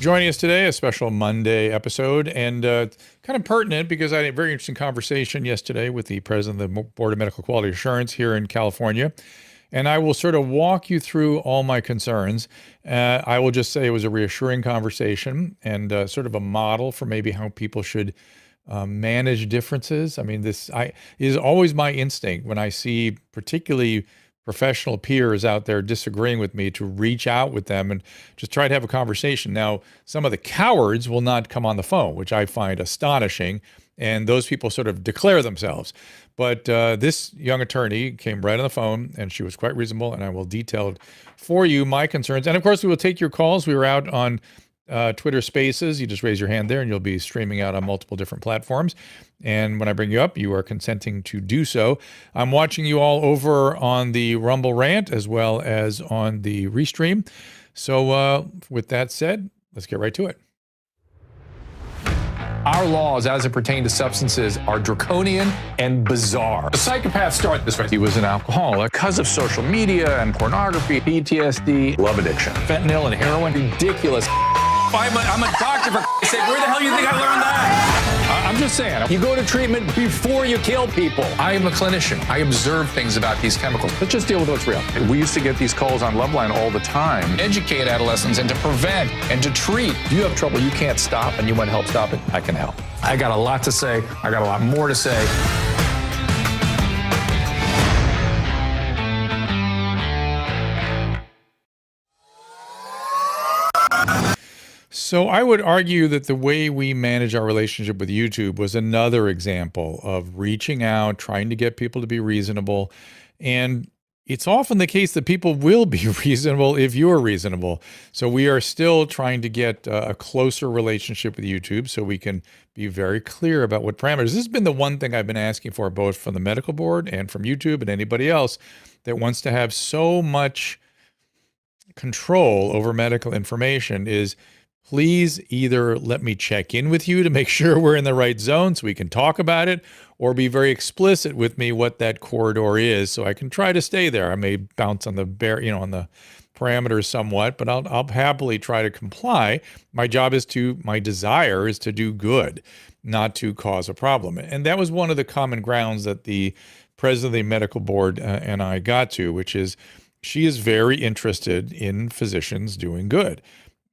Joining us today, a special Monday episode, and kind of pertinent because I had a very interesting conversation yesterday with the president of the Board of Medical Quality Assurance here in California. And I will sort of walk you through all my concerns. I will just say it was a reassuring conversation and sort of a model for maybe how people should manage differences. I mean, this is always my instinct when I see particularly professional peers out there disagreeing with me to reach out with them and just try to have a conversation. Now, some of the cowards will not come on the phone, which I find astonishing. And those people sort of declare themselves. But this young attorney came right on the phone, and she was quite reasonable, and I will detail for you my concerns. And of course, we will take your calls. We were out on Twitter Spaces. You just raise your hand there, and you'll be streaming out on multiple different platforms. And when I bring you up, you are consenting to do so. I'm watching you all over on the Rumble Rant as well as on the Restream. So with that said, let's get right to it. Our laws as it pertains to substances are draconian and bizarre. The psychopaths start this way. He was an alcoholic because of social media and pornography, PTSD, love addiction, fentanyl and heroin. Ridiculous. I'm a doctor, for sake. Where the hell do you think I learned that? I'm just saying, you go to treatment before you kill people. I am a clinician. I observe things about these chemicals. Let's just deal with what's real. We used to get these calls on Loveline all the time. Educate adolescents and to prevent and to treat. If you have trouble you can't stop and you want to help stop it, I can help. I got a lot to say. I got a lot more to say. So I would argue that the way we manage our relationship with YouTube was another example of reaching out, trying to get people to be reasonable. And it's often the case that people will be reasonable if you're reasonable. So we are still trying to get a closer relationship with YouTube so we can be very clear about what parameters. This has been the one thing I've been asking for, both from the medical board and from YouTube and anybody else that wants to have so much control over medical information is, please either let me check in with you to make sure we're in the right zone so we can talk about it, or be very explicit with me what that corridor is so I can try to stay there. I may bounce on the on the parameters somewhat, but I'll happily try to comply. My desire is to do good, not to cause a problem. And that was one of the common grounds that the president of the medical board and I got to, which is she is very interested in physicians doing good.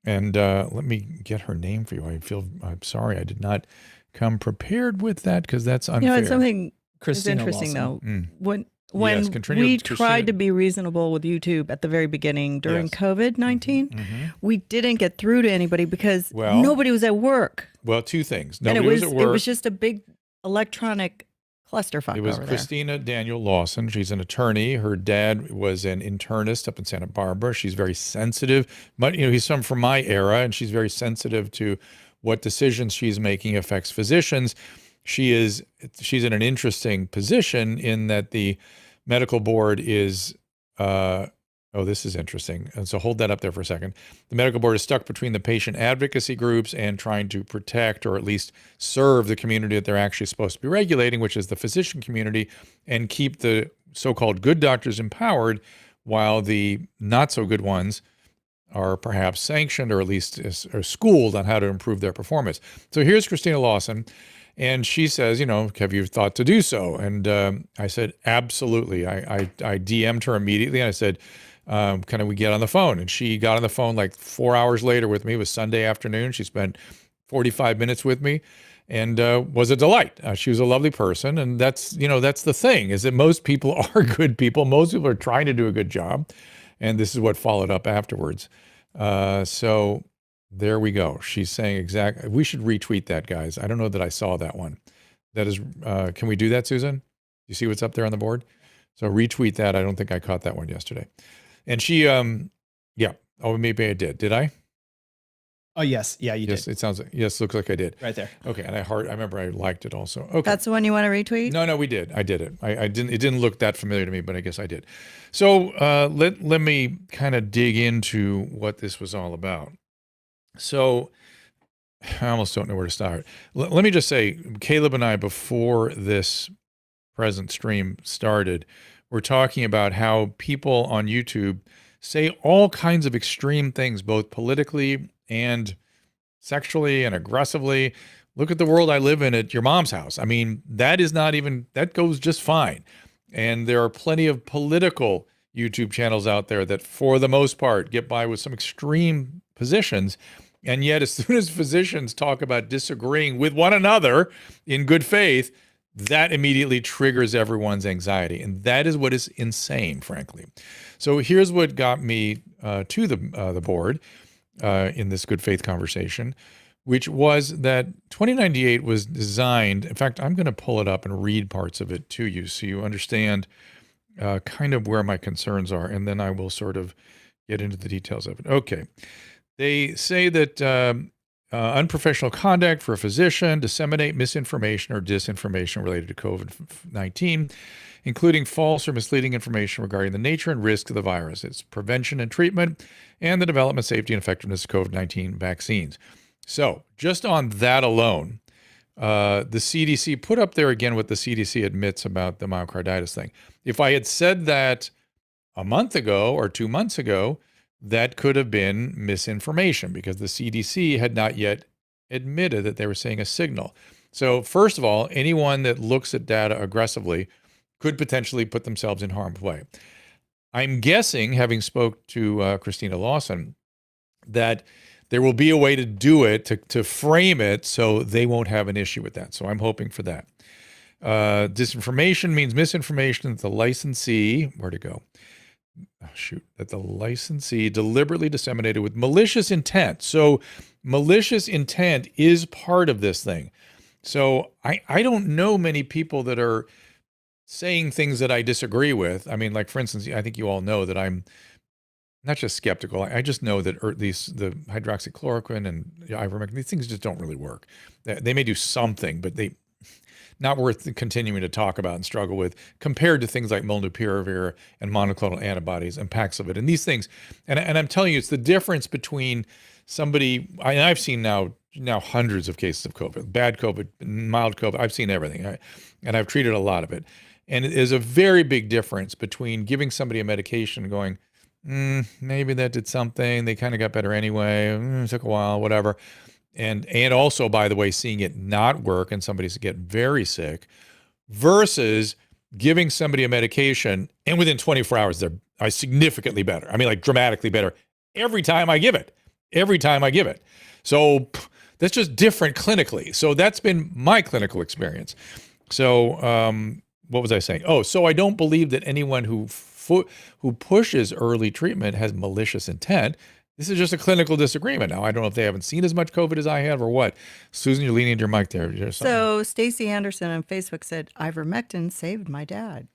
And let me get her name for you. I'm sorry I did not come prepared with that because that's unfair. You know, it's something Christina interesting Lawson. though. When we tried to be reasonable with YouTube at the very beginning during COVID-19, we didn't get through to anybody because nobody was at work. Well, two things. Nobody was at work. It was just a big electronic clusterfuck. It was Christina Daniel Lawson. She's an attorney. Her dad was an internist up in Santa Barbara. She's very sensitive, but he's from my era, and she's very sensitive to what decisions she's making affects physicians. She's in an interesting position in that the medical board is this is interesting. And so hold that up there for a second. The medical board is stuck between the patient advocacy groups and trying to protect or at least serve the community that they're actually supposed to be regulating, which is the physician community, and keep the so-called good doctors empowered while the not so good ones are perhaps sanctioned or at least are schooled on how to improve their performance. So here's Christina Lawson. And she says, have you thought to do so? And I said, absolutely. I DM'd her immediately and I said, can we get on the phone? And she got on the phone like 4 hours later with me. It was Sunday afternoon. She spent 45 minutes with me and was a delight. She was a lovely person. And that's the thing, is that most people are good people. Most people are trying to do a good job. And this is what followed up afterwards. So there we go. She's saying we should retweet that, guys. I don't know that I saw that one. That is, can we do that, Susan? You see what's up there on the board? So retweet that. I don't think I caught that one yesterday. And she, maybe I did. Did I? Oh, yes. Yeah, you did. It sounds like, yes, looks like I did. Right there. Okay. And I remember I liked it also. Okay. That's the one you want to retweet? No, we did. I did it. It didn't look that familiar to me, but I guess I did. So let me kind of dig into what this was all about. So I almost don't know where to start. Let me just say, Caleb and I, before this present stream started, were talking about how people on YouTube say all kinds of extreme things, both politically and sexually and aggressively. Look at the world I live in at your mom's house. I mean, that goes just fine. And there are plenty of political YouTube channels out there that, for the most part, get by with some extreme positions. And yet, as soon as physicians talk about disagreeing with one another in good faith, that immediately triggers everyone's anxiety. And that is what is insane, frankly. So here's what got me to the board in this good faith conversation, which was that 2098 was designed. In fact, I'm going to pull it up and read parts of it to you so you understand kind of where my concerns are. And then I will sort of get into the details of it. Okay. They say that unprofessional conduct for a physician, disseminate misinformation or disinformation related to COVID-19, including false or misleading information regarding the nature and risk of the virus, its prevention and treatment, and the development, safety, and effectiveness of COVID-19 vaccines. So just on that alone, the CDC put up there again what the CDC admits about the myocarditis thing. If I had said that a month ago or 2 months ago, that could have been misinformation because the CDC had not yet admitted that they were seeing a signal. So first of all, anyone that looks at data aggressively could potentially put themselves in harm's way. I'm guessing, having spoke to Christina Lawson, that there will be a way to do it, to frame it so they won't have an issue with that. So I'm hoping for that. Disinformation means misinformation that the licensee, where'd it go? That the licensee deliberately disseminated with malicious intent. So malicious intent is part of this thing. So I don't know many people that are saying things that I disagree with. I mean, like, for instance, I think you all know that I'm not just skeptical. I just know that the hydroxychloroquine and ivermectin, these things just don't really work. They may do something, but they not worth continuing to talk about and struggle with compared to things like molnupiravir and monoclonal antibodies and Paxlovid and these things. And I'm telling you, it's the difference between somebody, I've seen now hundreds of cases of COVID, bad COVID, mild COVID. I've seen everything, and I've treated a lot of it. And it is a very big difference between giving somebody a medication and going, maybe that did something. They kind of got better anyway. It took a while, whatever. And also, by the way, seeing it not work and somebody get very sick versus giving somebody a medication and within 24 hours, they're significantly better. I mean, like dramatically better every time I give it. So that's just different clinically. So that's been my clinical experience. So what was I saying? Oh, so I don't believe that anyone who pushes early treatment has malicious intent. This is just a clinical disagreement. Now, I don't know if they haven't seen as much COVID as I have or what. Susan, you're leaning into your mic there. So Stacy Anderson on Facebook said, ivermectin saved my dad.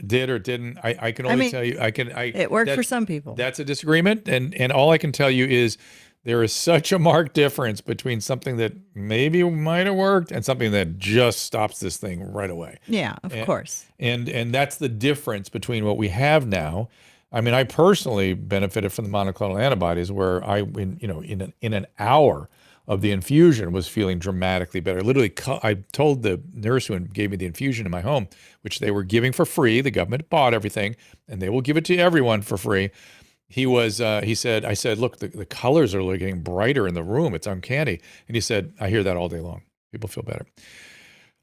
Did or didn't? I can only tell you. It worked for some people. That's a disagreement. And all I can tell you is there is such a marked difference between something that maybe might have worked and something that just stops this thing right away. Yeah, of course. And that's the difference between what we have now. I mean, I personally benefited from the monoclonal antibodies where in an hour of the infusion was feeling dramatically better. Literally, I told the nurse who gave me the infusion in my home, which they were giving for free. The government bought everything and they will give it to everyone for free. I said, look, the colors are getting brighter in the room. It's uncanny. And he said, I hear that all day long. People feel better.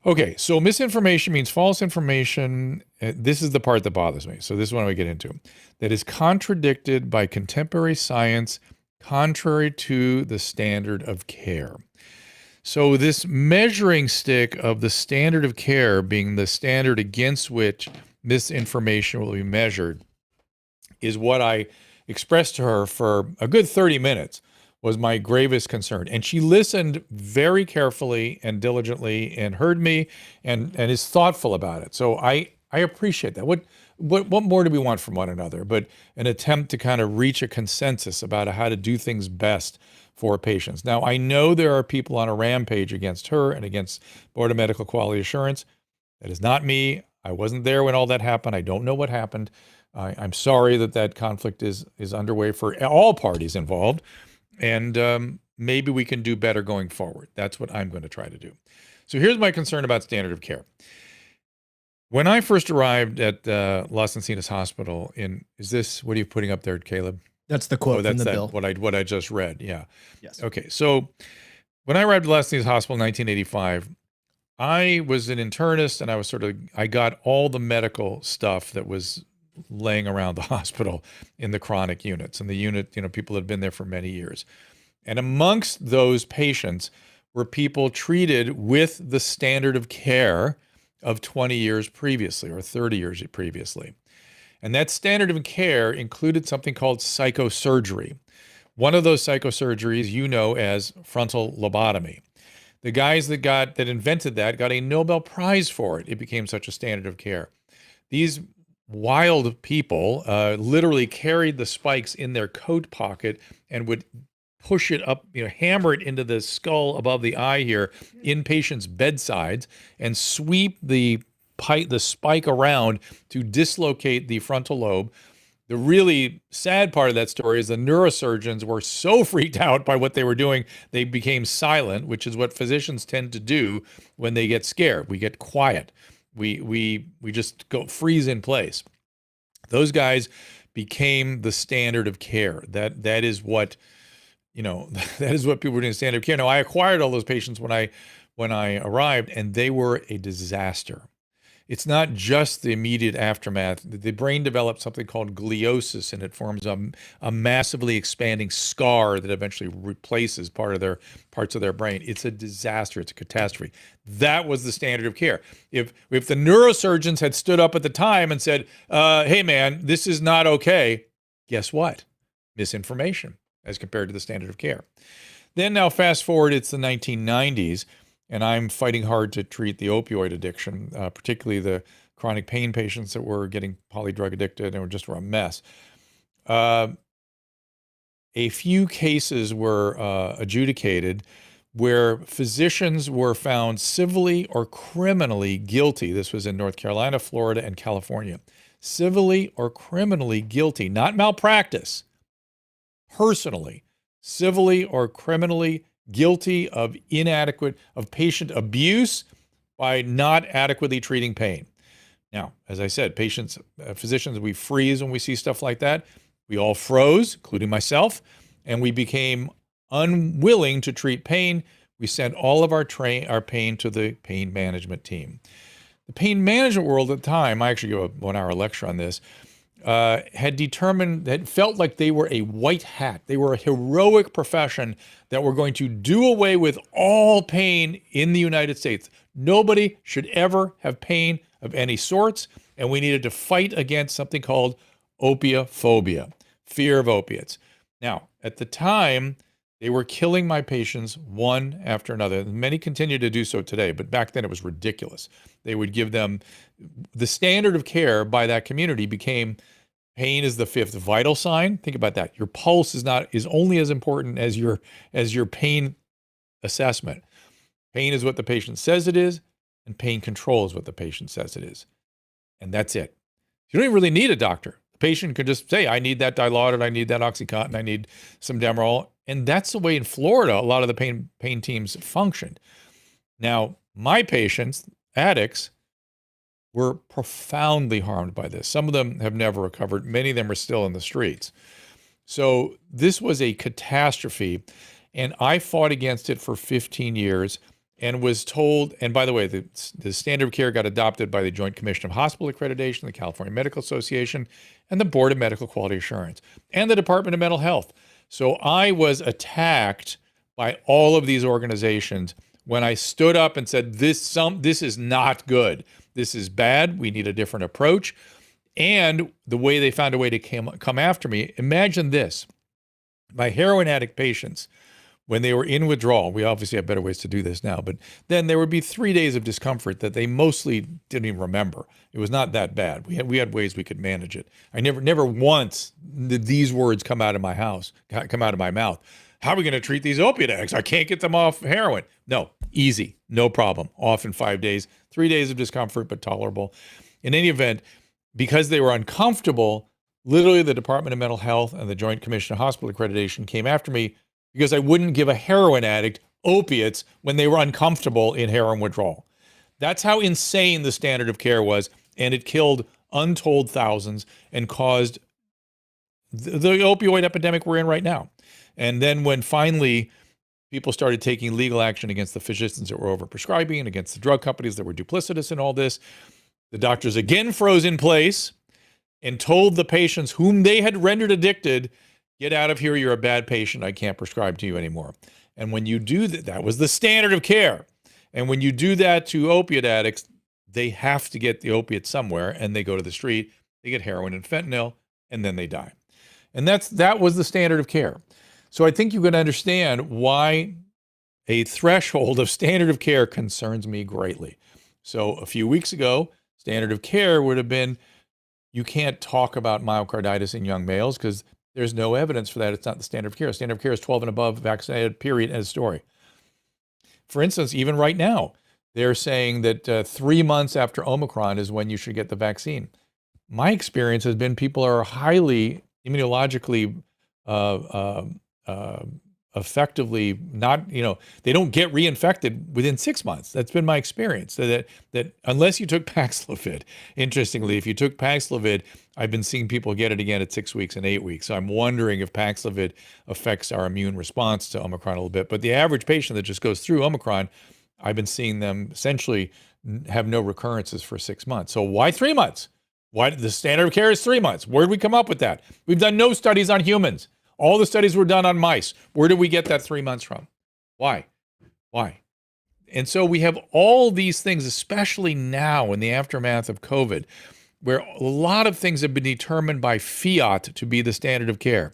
Okay, so misinformation means false information. This is the part that bothers me. So this is what I get into. That is contradicted by contemporary science, contrary to the standard of care. So this measuring stick of the standard of care being the standard against which misinformation will be measured is what I expressed to her for a good 30 minutes. Was my gravest concern. And she listened very carefully and diligently and heard me and is thoughtful about it. So I appreciate that. What more do we want from one another but an attempt to kind of reach a consensus about how to do things best for patients? Now, I know there are people on a rampage against her and against Board of Medical Quality Assurance. That is not me. I wasn't there when all that happened. I don't know what happened. I'm sorry that conflict is underway for all parties involved. And maybe we can do better going forward. That's what I'm going to try to do. So here's my concern about standard of care. When I first arrived at Los Encinas Hospital what are you putting up there, Caleb? That's the quote from the bill. What I just read. Yeah. Yes. Okay. So when I arrived at Los Angeles Hospital in 1985, I was an internist, and I got all the medical stuff that was laying around the hospital in the chronic units. And the unit, people had been there for many years. And amongst those patients were people treated with the standard of care of 20 years previously or 30 years previously. And that standard of care included something called psychosurgery. One of those psychosurgeries as frontal lobotomy. The guys that invented that got a Nobel Prize for it. It became such a standard of care. These wild people literally carried the spikes in their coat pocket and would push it up, hammer it into the skull above the eye here in patients' bedsides and sweep the spike around to dislocate the frontal lobe. The really sad part of that story is the neurosurgeons were so freaked out by what they were doing, they became silent, which is what physicians tend to do when they get scared. We get quiet. We just go freeze in place. Those guys became the standard of care. That is what that is what people were doing standard of care. Now, I acquired all those patients when I arrived, and they were a disaster. It's not just the immediate aftermath. The brain develops something called gliosis, and it forms a massively expanding scar that eventually replaces parts of their brain. It's a disaster. It's a catastrophe. That was the standard of care. If the neurosurgeons had stood up at the time and said, hey, man, this is not okay, guess what? Misinformation as compared to the standard of care. Then now fast forward, it's the 1990s. And I'm fighting hard to treat the opioid addiction, particularly the chronic pain patients that were getting polydrug addicted and were a mess. A few cases were adjudicated where physicians were found civilly or criminally guilty. This was in North Carolina, Florida, and California. Civilly or criminally guilty, not malpractice, personally, civilly or criminally guilty of patient abuse by not adequately treating pain. Now, as I said, physicians, we freeze when we see stuff like that. We all froze, including myself, and we became unwilling to treat pain. We sent all of our pain to the pain management team. The pain management world at the time, I actually gave a 1-hour lecture on this, had felt like they were a white hat. They were a heroic profession that were going to do away with all pain in the United States. Nobody should ever have pain of any sorts, and we needed to fight against something called opiophobia, fear of opiates. Now, at the time, they were killing my patients one after another. Many continue to do so today, but back then it was ridiculous. They would give them the standard of care by that community became pain is the fifth vital sign. Think about that. Your pulse is only as important as your pain assessment. Pain is what the patient says it is, and pain control is what the patient says it is. And that's it. You don't even really need a doctor. The patient could just say, I need that Dilaudid, I need that OxyContin, I need some Demerol. And that's the way in Florida a lot of the pain teams functioned. Now, my patients, addicts, were profoundly harmed by this. Some of them have never recovered. Many of them are still in the streets. So this was a catastrophe, and I fought against it for 15 years and was told, and by the way, the standard of care got adopted by the Joint Commission of Hospital Accreditation, the California Medical Association, and the Board of Medical Quality Assurance, and the Department of Mental Health. So I was attacked by all of these organizations when I stood up and said, this is not good. This is bad. We need a different approach. And the way they found a way to come after me, imagine this. My heroin addict patients, when they were in withdrawal, we obviously have better ways to do this now, but then there would be 3 days of discomfort that they mostly didn't even remember. It was not that bad. We had ways we could manage it. I never once did these words come out of my mouth. How are we going to treat these opiate addicts? I can't get them off heroin. No, easy, no problem. Off in 5 days, 3 days of discomfort, but tolerable. In any event, because they were uncomfortable, literally the Department of Mental Health and the Joint Commission of Hospital Accreditation came after me because I wouldn't give a heroin addict opiates when they were uncomfortable in heroin withdrawal. That's how insane the standard of care was, and it killed untold thousands and caused the opioid epidemic we're in right now. And then when finally people started taking legal action against the physicians that were overprescribing and against the drug companies that were duplicitous in all this, the doctors again froze in place and told the patients whom they had rendered addicted, get out of here, you're a bad patient, I can't prescribe to you anymore. And when you do that, that was the standard of care. And when you do that to opiate addicts, they have to get the opiate somewhere, and they go to the street, they get heroin and fentanyl, and then they die. And that was the standard of care. So I think you can understand why a threshold of standard of care concerns me greatly. So a few weeks ago, standard of care would have been, you can't talk about myocarditis in young males because there's no evidence for that. It's not the standard of care. Standard of care is 12 and above vaccinated, period, end of story. For instance, even right now, they're saying that 3 months after Omicron is when you should get the vaccine. My experience has been people are highly immunologically effectively not, they don't get reinfected within 6 months. That's been my experience. That unless you took Paxlovid, interestingly, if you took Paxlovid, I've been seeing people get it again at 6 weeks and 8 weeks. So I'm wondering if Paxlovid affects our immune response to Omicron a little bit. But the average patient that just goes through Omicron, I've been seeing them essentially have no recurrences for 6 months. So why 3 months? Why the standard of care is 3 months? Where did we come up with that? We've done no studies on humans. All the studies were done on mice. Where did we get that 3 months from? Why? And so we have all these things, especially now in the aftermath of COVID, where a lot of things have been determined by fiat to be the standard of care.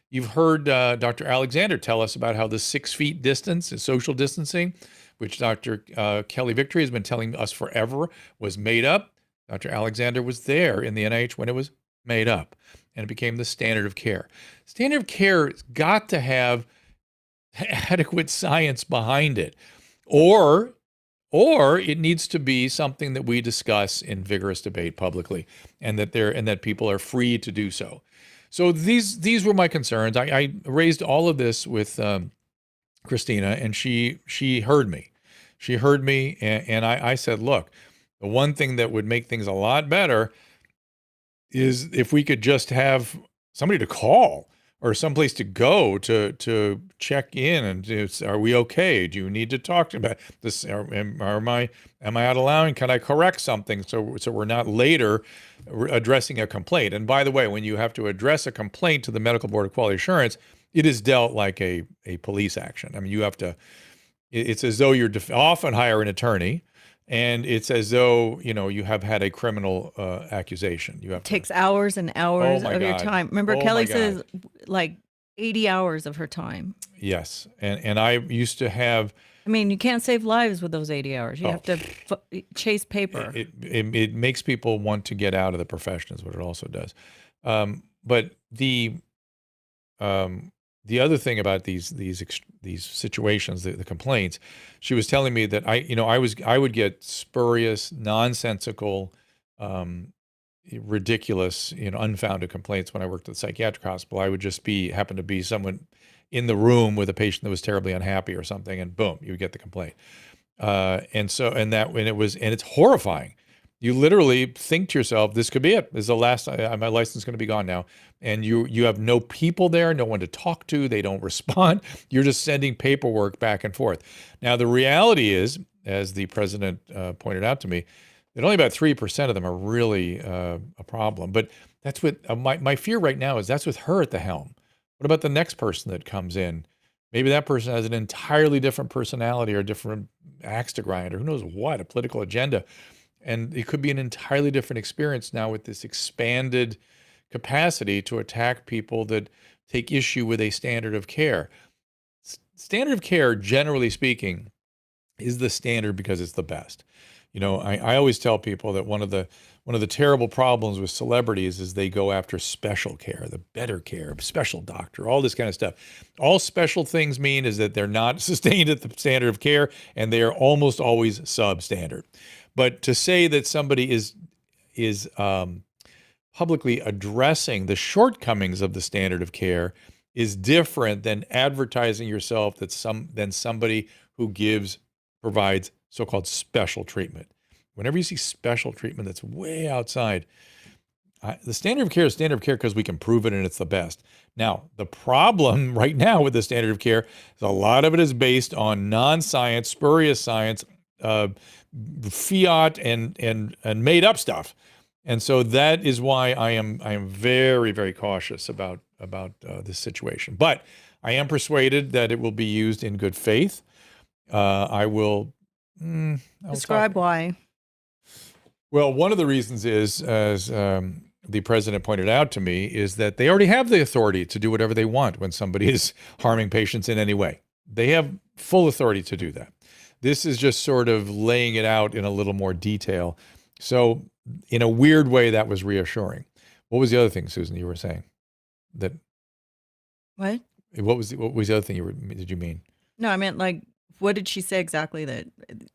You've heard Dr. Alexander tell us about how the 6 feet distance is social distancing, which Dr. Kelly Victory has been telling us forever was made up. Dr. Alexander was there in the NIH when it was made up, and it became the standard of care. Standard of care has got to have adequate science behind it, or it needs to be something that we discuss in vigorous debate publicly, and that people are free to do so. So these were my concerns. I raised all of this with Christina, and she heard me. She heard me, and I said, look, the one thing that would make things a lot better is if we could just have somebody to call or someplace to go to check in and are we okay? Do you need to talk about this? Am I out of line? Can I correct something so we're not later addressing a complaint? And by the way, when you have to address a complaint to the Medical Board of Quality Assurance, it is dealt like a police action. I mean, you have to. It's as though you're often hire an attorney. And it's as though, you have had a criminal accusation. It takes hours and hours of your time. Remember, Kelly says like 80 hours of her time. Yes. And I used to have. I mean, you can't save lives with those 80 hours. You have to chase paper. It makes people want to get out of the profession is what it also does. But the other thing about these situations, the complaints, she was telling me that I would get spurious, nonsensical, ridiculous, unfounded complaints when I worked at the psychiatric hospital. I would just happen to be someone in the room with a patient that was terribly unhappy or something, and boom, you would get the complaint. And it's horrifying. You literally think to yourself, this could be it. This is the last, my license is going to be gone now. And you have no people there, no one to talk to. They don't respond. You're just sending paperwork back and forth. Now, the reality is, as the president pointed out to me, that only about 3% of them are really a problem. But that's what my fear right now is that's with her at the helm. What about the next person that comes in? Maybe that person has an entirely different personality or a different axe to grind or who knows what, a political agenda. And it could be an entirely different experience now with this expanded capacity to attack people that take issue with a standard of care. Standard of care, generally speaking, is the standard because it's the best. I always tell people that one of the terrible problems with celebrities is they go after special care, the better care, special doctor, all this kind of stuff. All special things mean is that they're not sustained at the standard of care, and they are almost always substandard. But to say that somebody is publicly addressing the shortcomings of the standard of care is different than advertising yourself than somebody who provides so-called special treatment. Whenever you see special treatment that's way outside, the standard of care is standard of care because we can prove it and it's the best. Now, the problem right now with the standard of care is a lot of it is based on non-science, spurious science, fiat and made up stuff. And so that is why I am very, very cautious about this situation. But I am persuaded that it will be used in good faith. I will describe why. Well, one of the reasons is, as the president pointed out to me, is that they already have the authority to do whatever they want when somebody is harming patients in any way. They have full authority to do that. This is just sort of laying it out in a little more detail. So in a weird way, that was reassuring. What was the other thing, Susan, you were saying? That What? What was the other thing did you mean? No, I meant like, what did she say exactly that,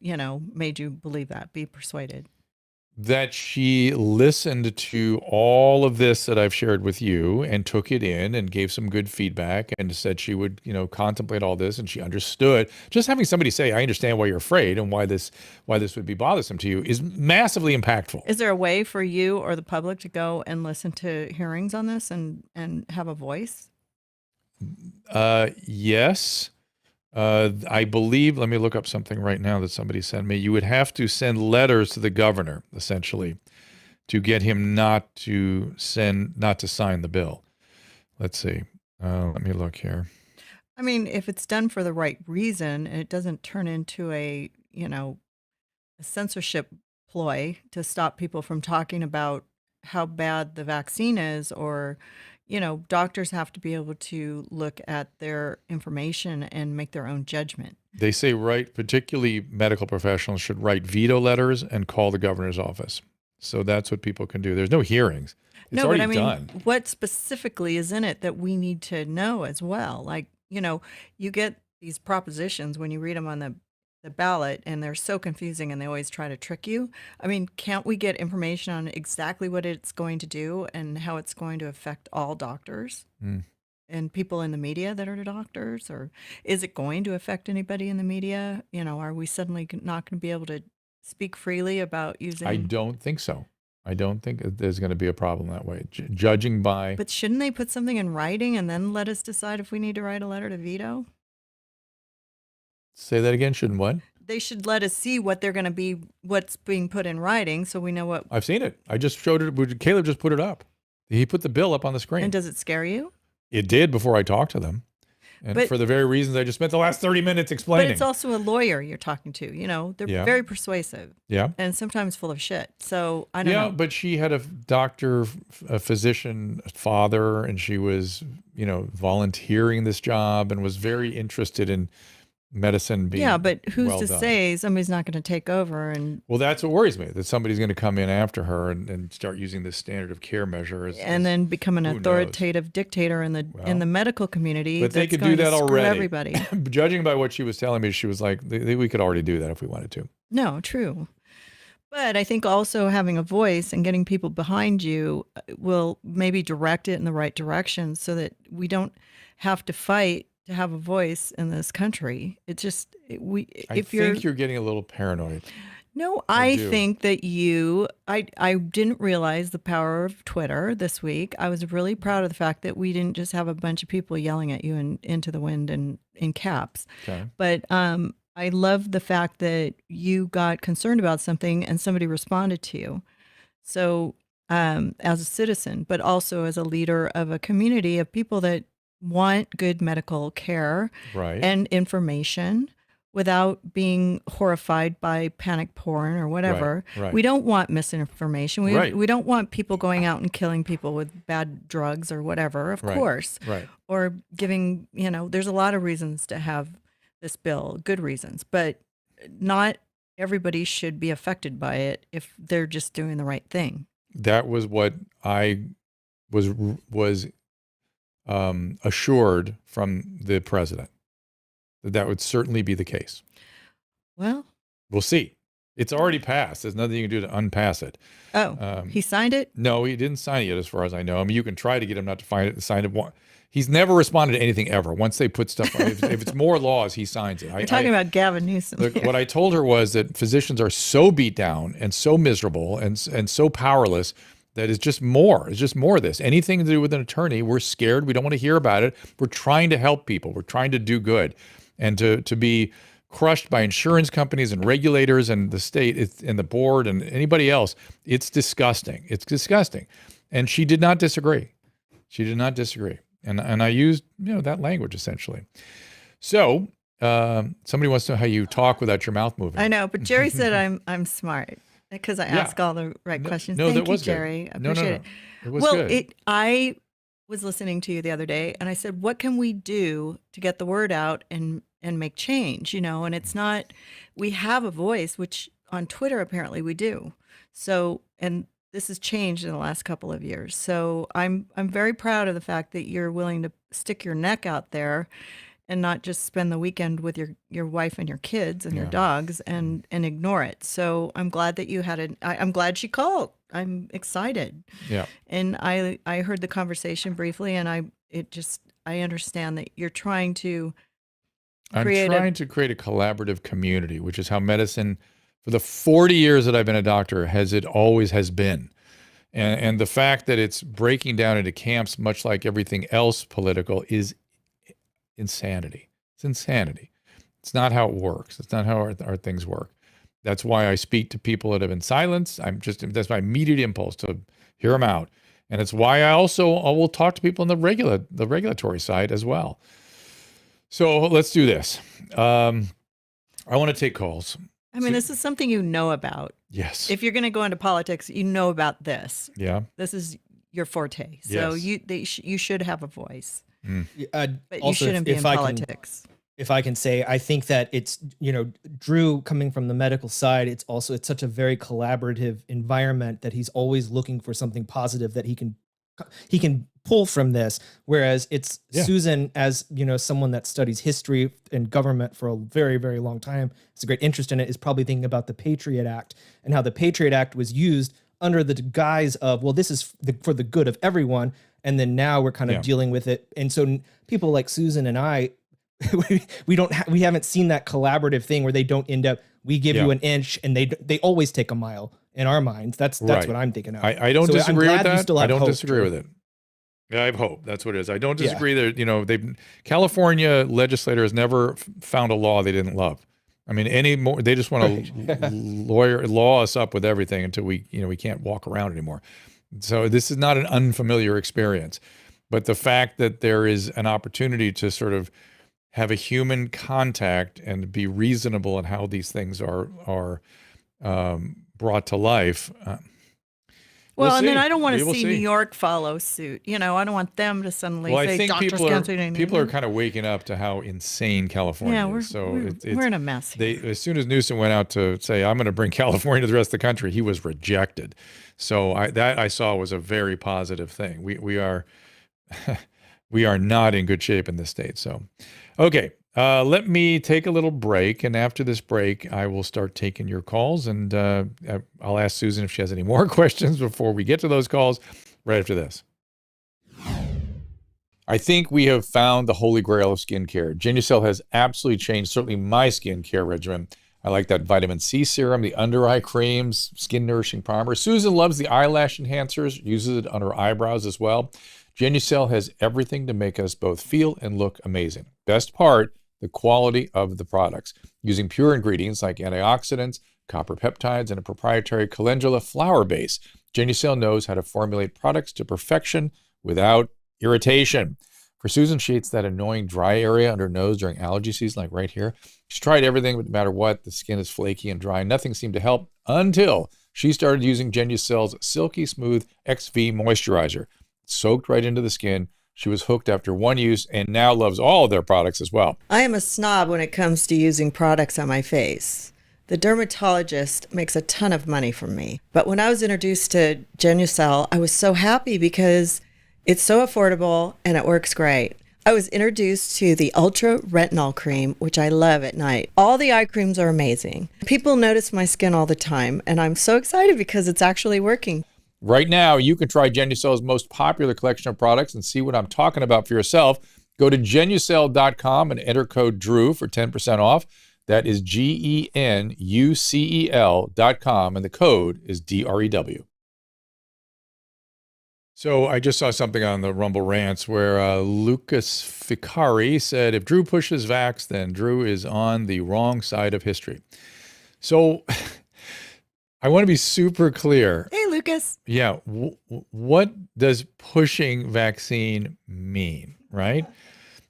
made you believe that, be persuaded? That she listened to all of this that I've shared with you and took it in and gave some good feedback and said she would, contemplate all this, and she understood. Just having somebody say, I understand why you're afraid and why this would be bothersome to you is massively impactful. Is there a way for you or the public to go and listen to hearings on this and have a voice? Yes. I believe, let me look up something right now that somebody sent me. You would have to send letters to the governor, essentially, to get him not to sign the bill. Let's see. Let me look here. I mean, if it's done for the right reason and it doesn't turn into a censorship ploy to stop people from talking about how bad the vaccine is, or doctors have to be able to look at their information and make their own judgment. They say, particularly medical professionals should write veto letters and call the governor's office. So that's what people can do. There's no hearings. It's already done. What specifically is in it that we need to know as well? Like, you get these propositions when you read them on the ballot, and they're so confusing and they always try to trick you. I mean, can't we get information on exactly what it's going to do and how it's going to affect all doctors and people in the media that are doctors? Or is it going to affect anybody in the media? Are we suddenly not going to be able to speak freely about using? I don't think so. I don't think there's going to be a problem that way, judging by. But shouldn't they put something in writing and then let us decide if we need to write a letter to veto? Say that again. Shouldn't what? They should let us see what they're going to be, what's being put in writing, so we know what. I've seen it. I just showed it. Caleb just put it up. He put the bill up on the screen. And does it scare you? It did before I talked to them. And for the very reasons I just spent the last 30 minutes explaining. But it's also a lawyer you're talking to. They're very persuasive. Yeah. And sometimes full of shit. So I don't know. Yeah, but she had a physician father, and she was, volunteering this job and was very interested in medicine being but who's to say somebody's not going to take over? And well, that's what worries me, that somebody's going to come in after her and start using this standard of care measure then become an authoritative dictator in the medical community. But they could do that already. Everybody. Judging by what she was telling me, she was like, we could already do that if we wanted to. No, true. But I think also having a voice and getting people behind you will maybe direct it in the right direction, so that we don't have to fight to have a voice in this country. It's just I think you're getting a little paranoid. No, I think that I didn't realize the power of Twitter this week. I was really proud of the fact that we didn't just have a bunch of people yelling at you into the wind and in caps. Okay. But I love the fact that you got concerned about something and somebody responded to you. So as a citizen, but also as a leader of a community of people that want good medical care and information without being horrified by panic porn or whatever. Right. We don't want misinformation. We don't want people going out and killing people with bad drugs or whatever, of course. Right. Or giving, there's a lot of reasons to have this bill, good reasons, but not everybody should be affected by it if they're just doing the right thing. That was what I was assured from the president, that would certainly be the case. Well, we'll see. It's already passed. There's nothing you can do to unpass it. Oh, he signed it? No, he didn't sign it yet, as far as I know. I mean, you can try to get him not to sign it. He's never responded to anything ever. Once they put stuff on, if it's more laws, he signs it. You're talking about Gavin Newsom. Look, what I told her was that physicians are so beat down and so miserable and so powerless that is just more. It's just more of this. Anything to do with an attorney, we're scared. We don't want to hear about it. We're trying to help people. We're trying to do good. And to be crushed by insurance companies and regulators and the state and the board and anybody else, it's disgusting. It's disgusting. And she did not disagree. She did not disagree. And I used, that language essentially. So somebody wants to know how you talk without your mouth moving. I know, but Jerry said I'm smart because I ask all the right questions. Thank you, Jerry. I appreciate it. It was good. I was listening to you the other day, and I said, what can we do to get the word out and make change? And it's not, we have a voice, which on Twitter apparently we do. So, and this has changed in the last couple of years. So I'm very proud of the fact that you're willing to stick your neck out there and not just spend the weekend with your wife and your kids and your dogs and ignore it. So I'm glad that you had I'm glad she called. I'm excited. Yeah. And I heard the conversation briefly, and I understand that you're trying to create a collaborative community, which is how medicine, for the 40 years that I've been a doctor, always has been. And the fact that it's breaking down into camps, much like everything else political, is insanity. It's insanity. It's not how it works. It's not how our things work. That's why I speak to people that have been silenced. That's my immediate impulse, to hear them out. And it's why I will talk to people on the regulatory side as well. So let's do this. I want to take calls. This is something you know about. Yes. If you're going to go into politics, you know about this. Yeah. This is your forte. So yes. You should have a voice. But you shouldn't be in politics. If I can say, I think that it's, Drew coming from the medical side, it's such a very collaborative environment that he's always looking for something positive that he can pull from this. Whereas it's Susan, as someone that studies history and government for a very, very long time, it's a great interest in it, is probably thinking about the Patriot Act and how the Patriot Act was used under the guise of, well, this is for the good of everyone. And then now we're kind of dealing with it. And so people like Susan and I, we haven't seen that collaborative thing where they don't end up, we give you an inch and they always take a mile in our minds. That's what I'm thinking of. I don't disagree with that. I don't disagree with it. Yeah, I have hope. That's what it is. I don't disagree that, California legislators never found a law they didn't love. They just want to law us up with everything until we can't walk around anymore. So this is not an unfamiliar experience, but the fact that there is an opportunity to sort of have a human contact and be reasonable in how these things are brought to life. Then I don't want to see New York follow suit. I don't want them to suddenly say I think doctors can't do anything. people are kind of waking up to how insane California is. We're in a mess here. As soon as Newsom went out to say, I'm going to bring California to the rest of the country, he was rejected. So I saw was a very positive thing. We are we are not in good shape in this state. So, okay. Let me take a little break, and after this break, I will start taking your calls, and I'll ask Susan if she has any more questions before we get to those calls right after this. I think we have found the holy grail of skincare. Genucel has absolutely changed, certainly my skincare regimen. I like that vitamin C serum, the under eye creams, skin nourishing primer. Susan loves the eyelash enhancers, uses it on her eyebrows as well. Genucel has everything to make us both feel and look amazing. Best part, the quality of the products. Using pure ingredients like antioxidants, copper peptides, and a proprietary calendula flower base, Genucel knows how to formulate products to perfection without irritation. For Susan, she hates that annoying dry area under her nose during allergy season, like right here. She's tried everything, but no matter what, the skin is flaky and dry. Nothing seemed to help until she started using Genucel's Silky Smooth XV Moisturizer. It soaked right into the skin. She was hooked after one use and now loves all of their products as well. I am a snob when it comes to using products on my face. The dermatologist makes a ton of money from me. But when I was introduced to Genucel, I was so happy because it's so affordable and it works great. I was introduced to the Ultra Retinol Cream, which I love at night. All the eye creams are amazing. People notice my skin all the time, and I'm so excited because it's actually working. Right now, you can try Genucel's most popular collection of products and see what I'm talking about for yourself. Go to Genucel.com and enter code DREW for 10% off. That is GENUCEL.com, and the code is DREW. So I just saw something on the Rumble Rants where Lucas Ficari said, if Drew pushes vax, then Drew is on the wrong side of history. So I want to be super clear. Hey, Lucas. Yeah. What does pushing vaccine mean, right?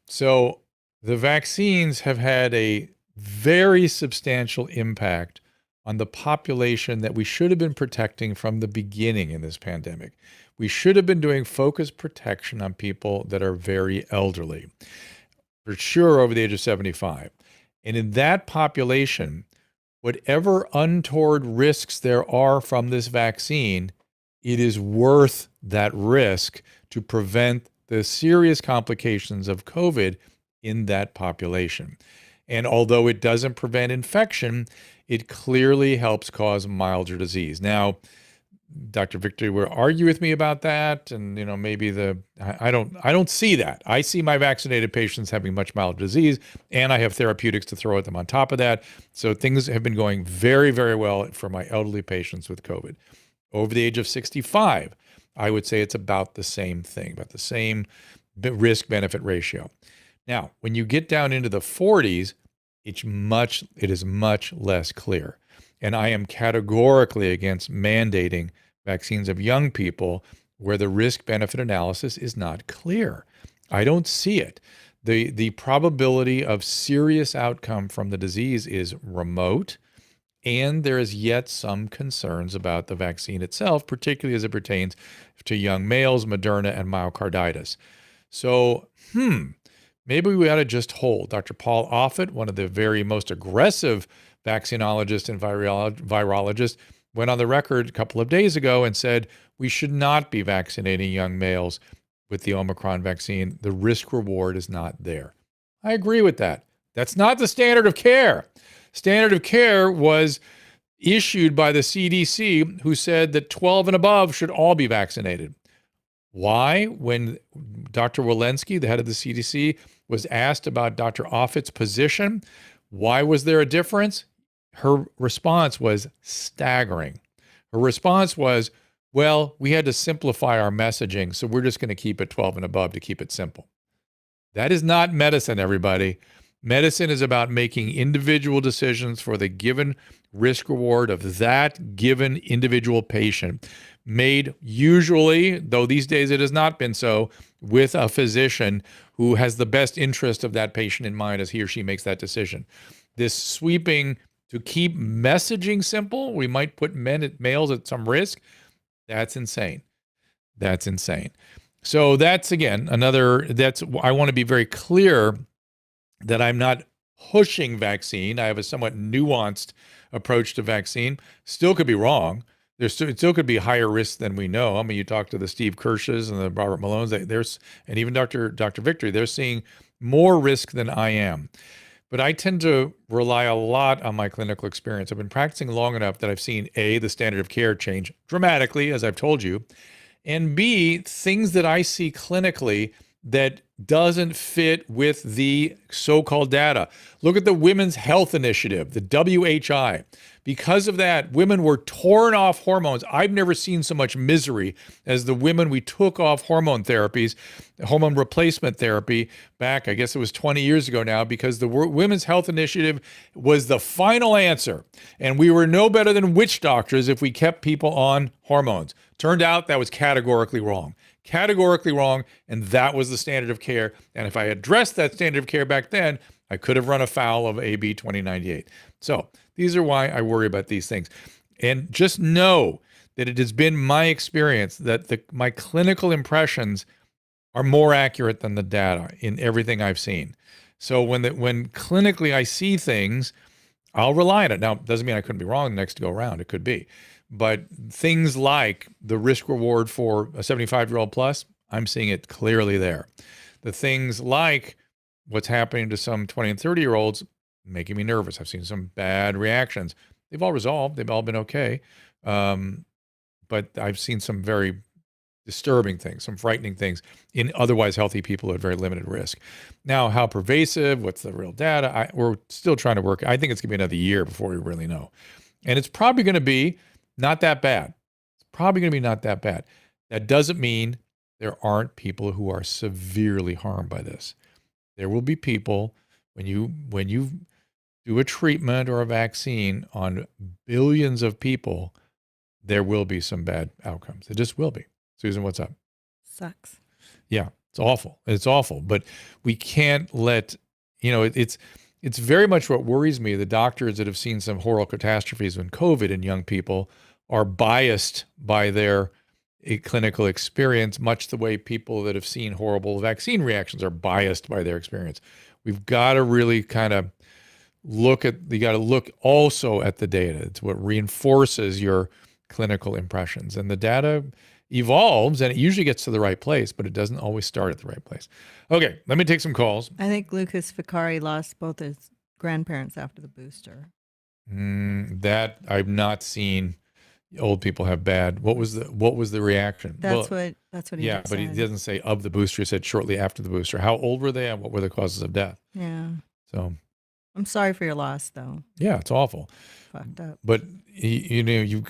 So the vaccines have had a very substantial impact on the population that we should have been protecting from the beginning in this pandemic. We should have been doing focused protection on people that are very elderly, for sure over the age of 75. And in that population, whatever untoward risks there are from this vaccine, it is worth that risk to prevent the serious complications of COVID in that population. And although it doesn't prevent infection, it clearly helps cause milder disease. Now, Dr. Victory will argue with me about that, and maybe I don't see that. I see my vaccinated patients having much milder disease, and I have therapeutics to throw at them on top of that. So things have been going very, very well for my elderly patients with COVID. Over the age of 65, I would say it's about the same thing, about the same risk-benefit ratio. Now, when you get down into the 40s, it is much less clear. And I am categorically against mandating vaccines of young people where the risk-benefit analysis is not clear. I don't see it. The probability of serious outcome from the disease is remote, and there is yet some concerns about the vaccine itself, particularly as it pertains to young males, Moderna, and myocarditis. So, maybe we ought to just hold. Dr. Paul Offit, one of the very most aggressive vaccinologists and virologists, went on the record a couple of days ago and said we should not be vaccinating young males with the Omicron vaccine. The risk reward is not there. I agree with that. That's not the standard of care. Standard of care was issued by the CDC, who said that 12 and above should all be vaccinated. Why? When Dr. Walensky, the head of the CDC, was asked about Dr. Offit's position, why was there a difference? Her response was staggering. Her response was, well, we had to simplify our messaging, so we're just going to keep it 12 and above to keep it simple. That is not medicine, everybody. Medicine is about making individual decisions for the given risk reward of that given individual patient, made usually, though these days it has not been so, with a physician who has the best interest of that patient in mind as he or she makes that decision. This sweeping to keep messaging simple, we might put males at some risk. That's insane. That's insane. So that's, again, I want to be very clear that I'm not pushing vaccine. I have a somewhat nuanced approach to vaccine. Still could be wrong. It still could be higher risk than we know. I mean, you talk to the Steve Kirsches and the Robert Malones, and even Dr. Victory, they're seeing more risk than I am. But I tend to rely a lot on my clinical experience. I've been practicing long enough that I've seen A, the standard of care change dramatically, as I've told you, and B, things that I see clinically that doesn't fit with the so-called data. Look at the Women's Health Initiative, the WHI. Because of that, women were torn off hormones. I've never seen so much misery as the women we took off hormone therapies, hormone replacement therapy back, I guess it was 20 years ago now, because the Women's Health Initiative was the final answer. And we were no better than witch doctors if we kept people on hormones. Turned out that was categorically wrong. Categorically wrong, and that was the standard of care. And if I addressed that standard of care back then, I could have run afoul of AB 2098. So these are why I worry about these things. And just know that it has been my experience that my clinical impressions are more accurate than the data in everything I've seen. So when clinically I see things, I'll rely on it. Now, it doesn't mean I couldn't be wrong the next go around. It could be. But things like the risk reward for a 75-year-old plus, I'm seeing it clearly there. The things like what's happening to some 20 and 30-year-olds, making me nervous. I've seen some bad reactions. They've all resolved. They've all been okay. But I've seen some very disturbing things, some frightening things in otherwise healthy people at very limited risk. Now, how pervasive, what's the real data? We're still trying to work. I think it's going to be another year before we really know. And it's probably going to be not that bad. It's probably going to be not that bad. That doesn't mean there aren't people who are severely harmed by this. There will be people when you do a treatment or a vaccine on billions of people, there will be some bad outcomes. It just will be. Susan, what's up? Sucks. Yeah, it's awful. It's awful. But we can't let, it's very much what worries me. The doctors that have seen some horrible catastrophes in COVID in young people are biased by their clinical experience, much the way people that have seen horrible vaccine reactions are biased by their experience. We've got to really kind of you got to look also at the data. It's what reinforces your clinical impressions. And the data evolves and it usually gets to the right place, but it doesn't always start at the right place. Okay, let me take some calls. I think Lucas Vicari lost both his grandparents after the booster. That I've not seen old people have bad. What was the reaction? That's what he yeah, just but said. he doesn't say of the booster. He said shortly after the booster. How old were they and what were the causes of death? Yeah. So I'm sorry for your loss, though. yeah, it's awful. Fucked up. But you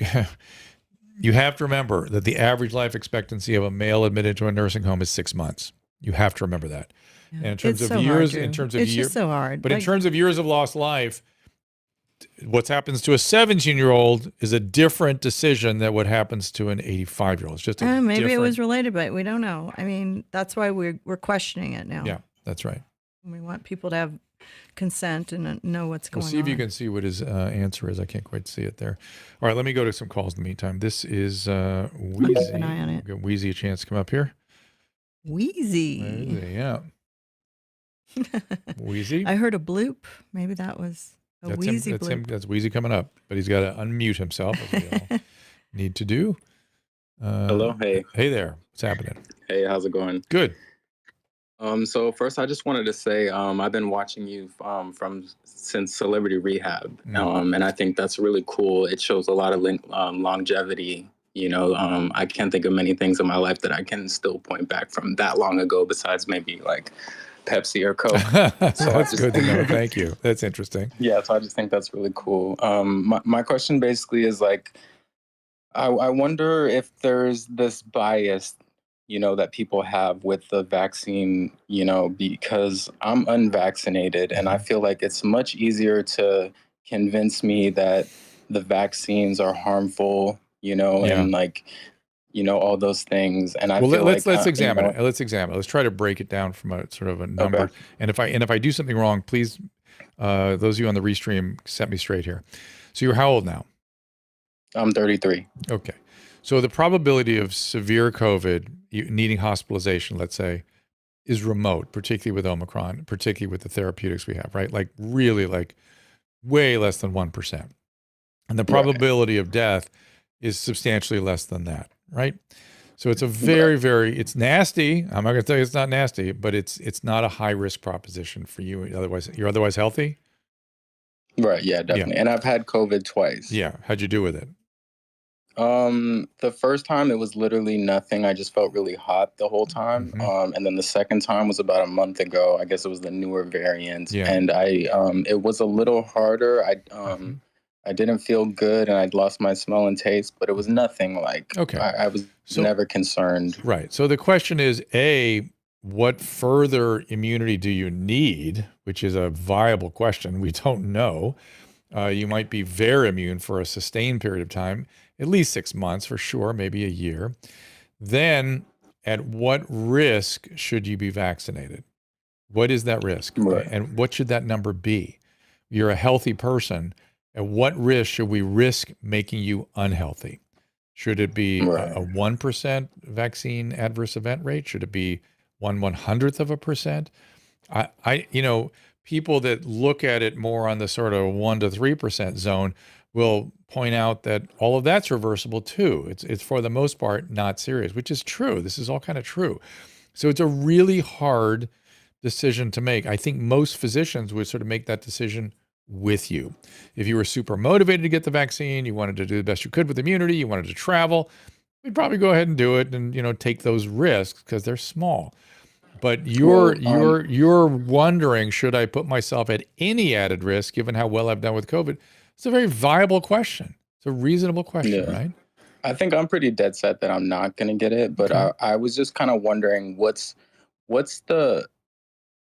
have to remember that the average life expectancy of a male admitted to a nursing home is 6 months. You have to remember that. Yeah. And in terms It's of so years, hard, in Drew. terms of it's years, just so hard. but in terms of years of lost life, what happens to a 17-year-old is a different decision than what happens to an 85-year-old. It's just a maybe it different- was related, but we don't know. I mean, that's why we're questioning it now. Yeah, that's right. We want people to have consent and know what's going We'll on. see if you can see what his answer is. I can't quite see it there. All right, let me go to some calls in the meantime. This is Wheezy. Keep an eye on it. Give Wheezy a chance to come up here. Wheezy. Wheezy, yeah. Wheezy. I heard a bloop. Maybe that was a That's wheezy him. That's bloop. him. That's Wheezy coming up, but he's got to unmute himself, as we all need to do. Hello, hey. Hey there. What's happening? Hey, how's it going? Good. So first, I just wanted to say I've been watching you since Celebrity Rehab, and I think that's really cool. It shows a lot of longevity. I can't think of many things in my life that I can still point back from that long ago, besides maybe like Pepsi or Coke. That's good to know. Thank you. That's interesting. Yeah, so I just think that's really cool. My question basically is like, I wonder if there's this bias that people have with the vaccine, because I'm unvaccinated and I feel like it's much easier to convince me that the vaccines are harmful, and like, all those things. And I feel let's like, examine it. Let's examine it. Let's try to break it down from a sort of a number. Okay. And if I do something wrong, please, those of you on the restream, set me straight here. So you're how old now? I'm 33. Okay. So the probability of severe COVID needing hospitalization, let's say, is remote, particularly with Omicron, particularly with the therapeutics we have, right? Like really like way less than 1%. And the probability of death is substantially less than that, right? So it's a it's nasty. I'm not going to tell you it's not nasty, but it's not a high risk proposition for you. You're otherwise healthy? Right. Yeah, definitely. Yeah. And I've had COVID twice. Yeah. How'd you do with it? The first time it was literally nothing. I just felt really hot the whole time. And then the second time was about a month ago. I guess it was the newer variant. Yeah. And it was a little harder. I didn't feel good and I'd lost my smell and taste, but it was nothing like, Okay. I was never concerned. Right. So the question is, what further immunity do you need? Which is a viable question. We don't know. You might be very immune for a sustained period of time, at least 6 months for sure, maybe a year. Then at what risk should you be vaccinated? What is that risk? Right. And what should that number be? You're a healthy person. At what risk should we risk making you unhealthy? Should it be a 1% vaccine adverse event rate? Should it be 1/100th of a percent? People that look at it more on the sort of 1 to 3% zone will point out that all of that's reversible too. It's for the most part not serious, which is true. This is all kind of true. So it's a really hard decision to make. I think most physicians would sort of make that decision with you. If you were super motivated to get the vaccine, you wanted to do the best you could with immunity, you wanted to travel, we'd probably go ahead and do it and take those risks because they're small. But you're wondering, should I put myself at any added risk given how well I've done with COVID? It's a very viable question. It's a reasonable question, right? I think I'm pretty dead set that I'm not gonna get it, but Okay. I was just kind of wondering what's the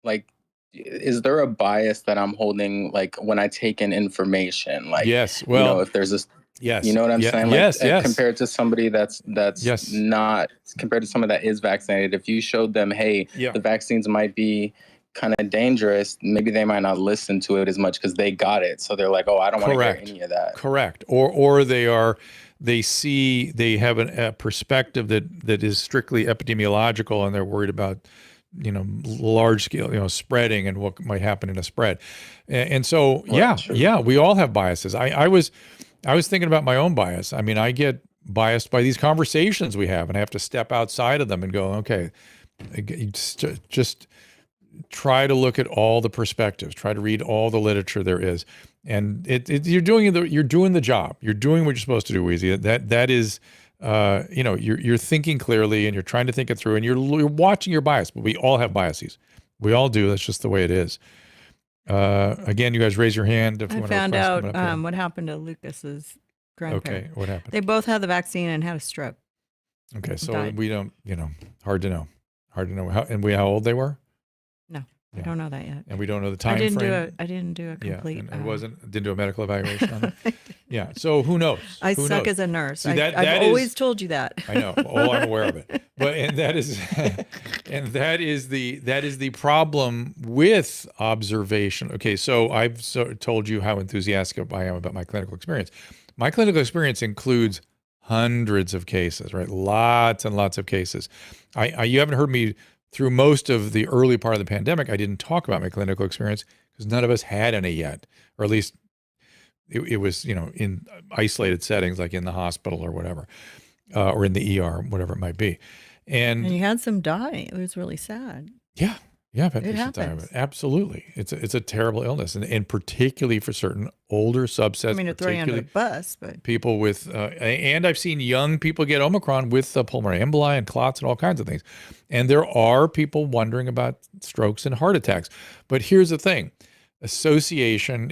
like is there a bias that I'm holding like when I take in information? Like, Yes. Well, if there's this, you yes. know what I'm Yeah. saying? Like Yes. Yes. compared to somebody that's Yes. not, compared to someone that is vaccinated, if you showed them, hey, Yeah. the vaccines might be kind of dangerous, maybe they might not listen to it as much because they got it. So they're like, oh, I don't want to hear Correct. any of that. Correct. Or they have a perspective that is strictly epidemiological, and they're worried about, large scale, spreading and what might happen in a spread. And so, Right, true. yeah, we all have biases. I was thinking about my own bias. I mean, I get biased by these conversations we have, and I have to step outside of them and go, okay, just try to look at all the perspectives, try to read all the literature there is. And you're doing the job. You're doing what you're supposed to do, Weezy. That is, you're thinking clearly and you're trying to think it through, and you're watching your bias. But we all have biases. We all do. That's just the way it is. Again, you guys raise your hand if you I want to found request out them up here. what happened to Lucas's grandparent. Okay, what happened? They both had the vaccine and had a stroke. Okay, so died. we don't, hard to know. Hard to know how old they were, No, Yeah. I don't know that yet. and we don't know the time I didn't frame. do a Yeah, complete. and it didn't do a medical evaluation on it. Yeah, so who knows? I Who suck knows? as a nurse. See, that I've is- always told you that. I know. Oh, I'm aware of it. But and that is the problem with observation. Okay, so I've told you how enthusiastic I am about my clinical experience. My clinical experience includes hundreds of cases, right? Lots and lots of cases. You haven't heard me through most of the early part of the pandemic. I didn't talk about my clinical experience because none of us had any yet, or at least it was, in isolated settings, like in the hospital or whatever, or in the ER, whatever it might be. And And you had some die. It was really sad. yeah, I've had It patients die of happens. it. Absolutely. It's a terrible illness. And particularly for certain older subsets, I mean, to throw you under the particularly bus, but people with, and I've seen young people get Omicron with pulmonary emboli and clots and all kinds of things. And there are people wondering about strokes and heart attacks. But here's the thing. Association,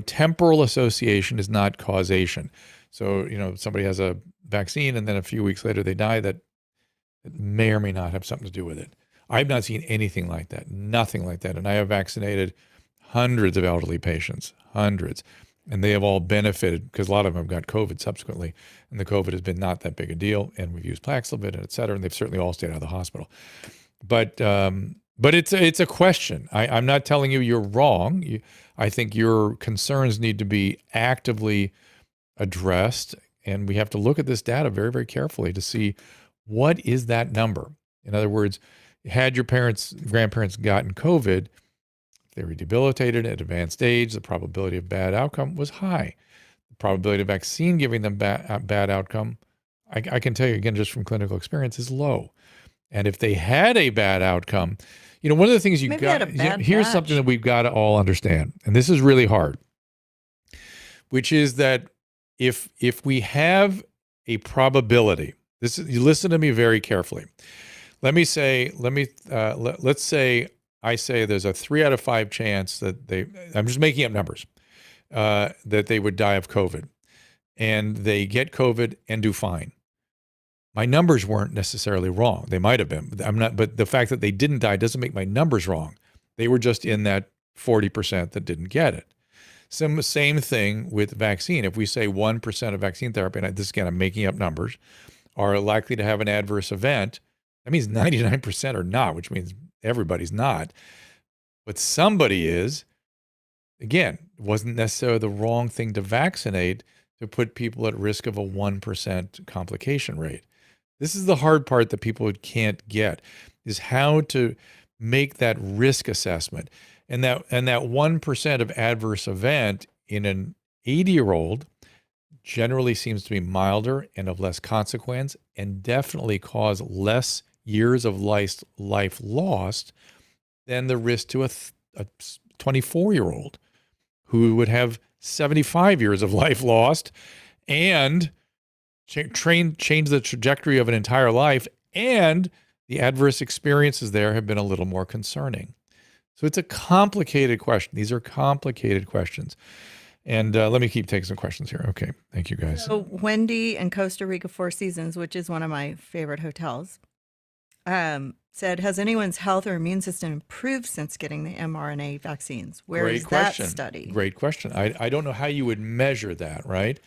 temporal association is not causation. So, somebody has a vaccine and then a few weeks later they die, that may or may not have something to do with it. I've not seen anything like that, nothing like that. And I have vaccinated hundreds of elderly patients, hundreds, and they have all benefited because a lot of them have got COVID subsequently. And the COVID has been not that big a deal. And we've used Paxlovid, et cetera. And they've certainly all stayed out of the hospital. But it's a question. I'm not telling you you're wrong. I think your concerns need to be actively addressed, and we have to look at this data very, very carefully to see what is that number. In other words, had your grandparents gotten COVID, if they were debilitated at advanced age, the probability of bad outcome was high. The probability of vaccine giving them bad outcome, I can tell you again, just from clinical experience, is low. And if they had a bad outcome, one of the things Maybe had a bad here's batch. something that we've got to all understand, and this is really hard, which is that if we have a probability, you listen to me very carefully. Let's say I say there's a 3 out of 5 chance that I'm just making up numbers, that they would die of COVID, and they get COVID and do fine. My numbers weren't necessarily wrong. They might have been. But the fact that they didn't die doesn't make my numbers wrong. They were just in that 40% that didn't get it. Same thing with vaccine. If we say 1% of vaccine therapy, and this again, I'm making up numbers, are likely to have an adverse event, that means 99% are not, which means everybody's not. But somebody is. Again, it wasn't necessarily the wrong thing to vaccinate to put people at risk of a 1% complication rate. This is the hard part that people can't get, is how to make that risk assessment. And that 1% of adverse event in an 80-year-old generally seems to be milder and of less consequence, and definitely cause less years of life lost than the risk to a 24-year-old who would have 75 years of life lost and change the trajectory of an entire life, and the adverse experiences there have been a little more concerning. So it's a complicated question. These are complicated questions. And let me keep taking some questions here. Okay. Thank you, guys. So Wendy in Costa Rica Four Seasons, which is one of my favorite hotels, said, has anyone's health or immune system improved since getting the mRNA vaccines? Where Great is question. that study? Great question. I don't know how you would measure that, right?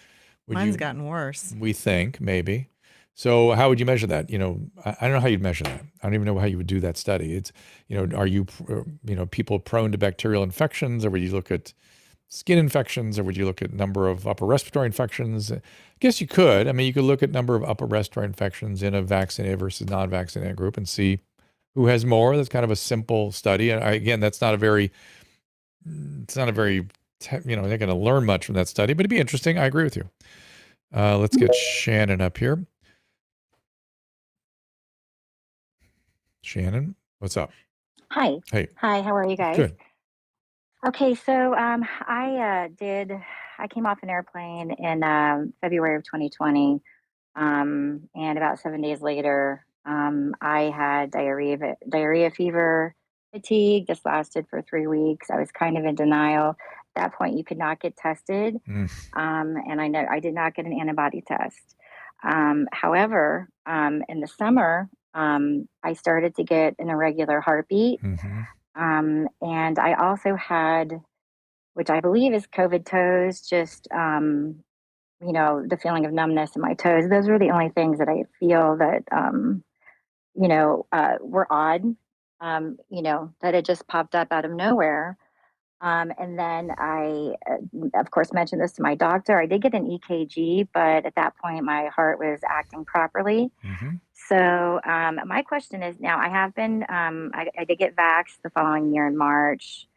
Would Mine's you, gotten worse. we think, maybe. So how would you measure that? I don't know how you'd measure that. I don't even know how you would do that study. It's, are you, people prone to bacterial infections, or would you look at skin infections, or would you look at number of upper respiratory infections? I guess you could. I mean, you could look at number of upper respiratory infections in a vaccinated versus non-vaccinated group and see who has more. That's kind of a simple study. And again, it's not a very, they're going to learn much from that study, but it'd be interesting. I agree with you. Let's get Shannon up here. Shannon, what's up? Hi. Hey. Hi, how are you guys? Good. Okay, so I came off an airplane in February of 2020, and about 7 days later, I had diarrhea, fever, fatigue. This lasted for 3 weeks. I was kind of in denial. At that point, you could not get tested, and I know I did not get an antibody test. However, in the summer, I started to get an irregular heartbeat. And I also had, which I believe is COVID toes, just, the feeling of numbness in my toes. Those were the only things that I feel that, were odd, that it just popped up out of nowhere. And then I, of course, mentioned this to my doctor. I did get an EKG, but at that point, my heart was acting properly. So my question is now I have been, I did get vaxxed the following year in March,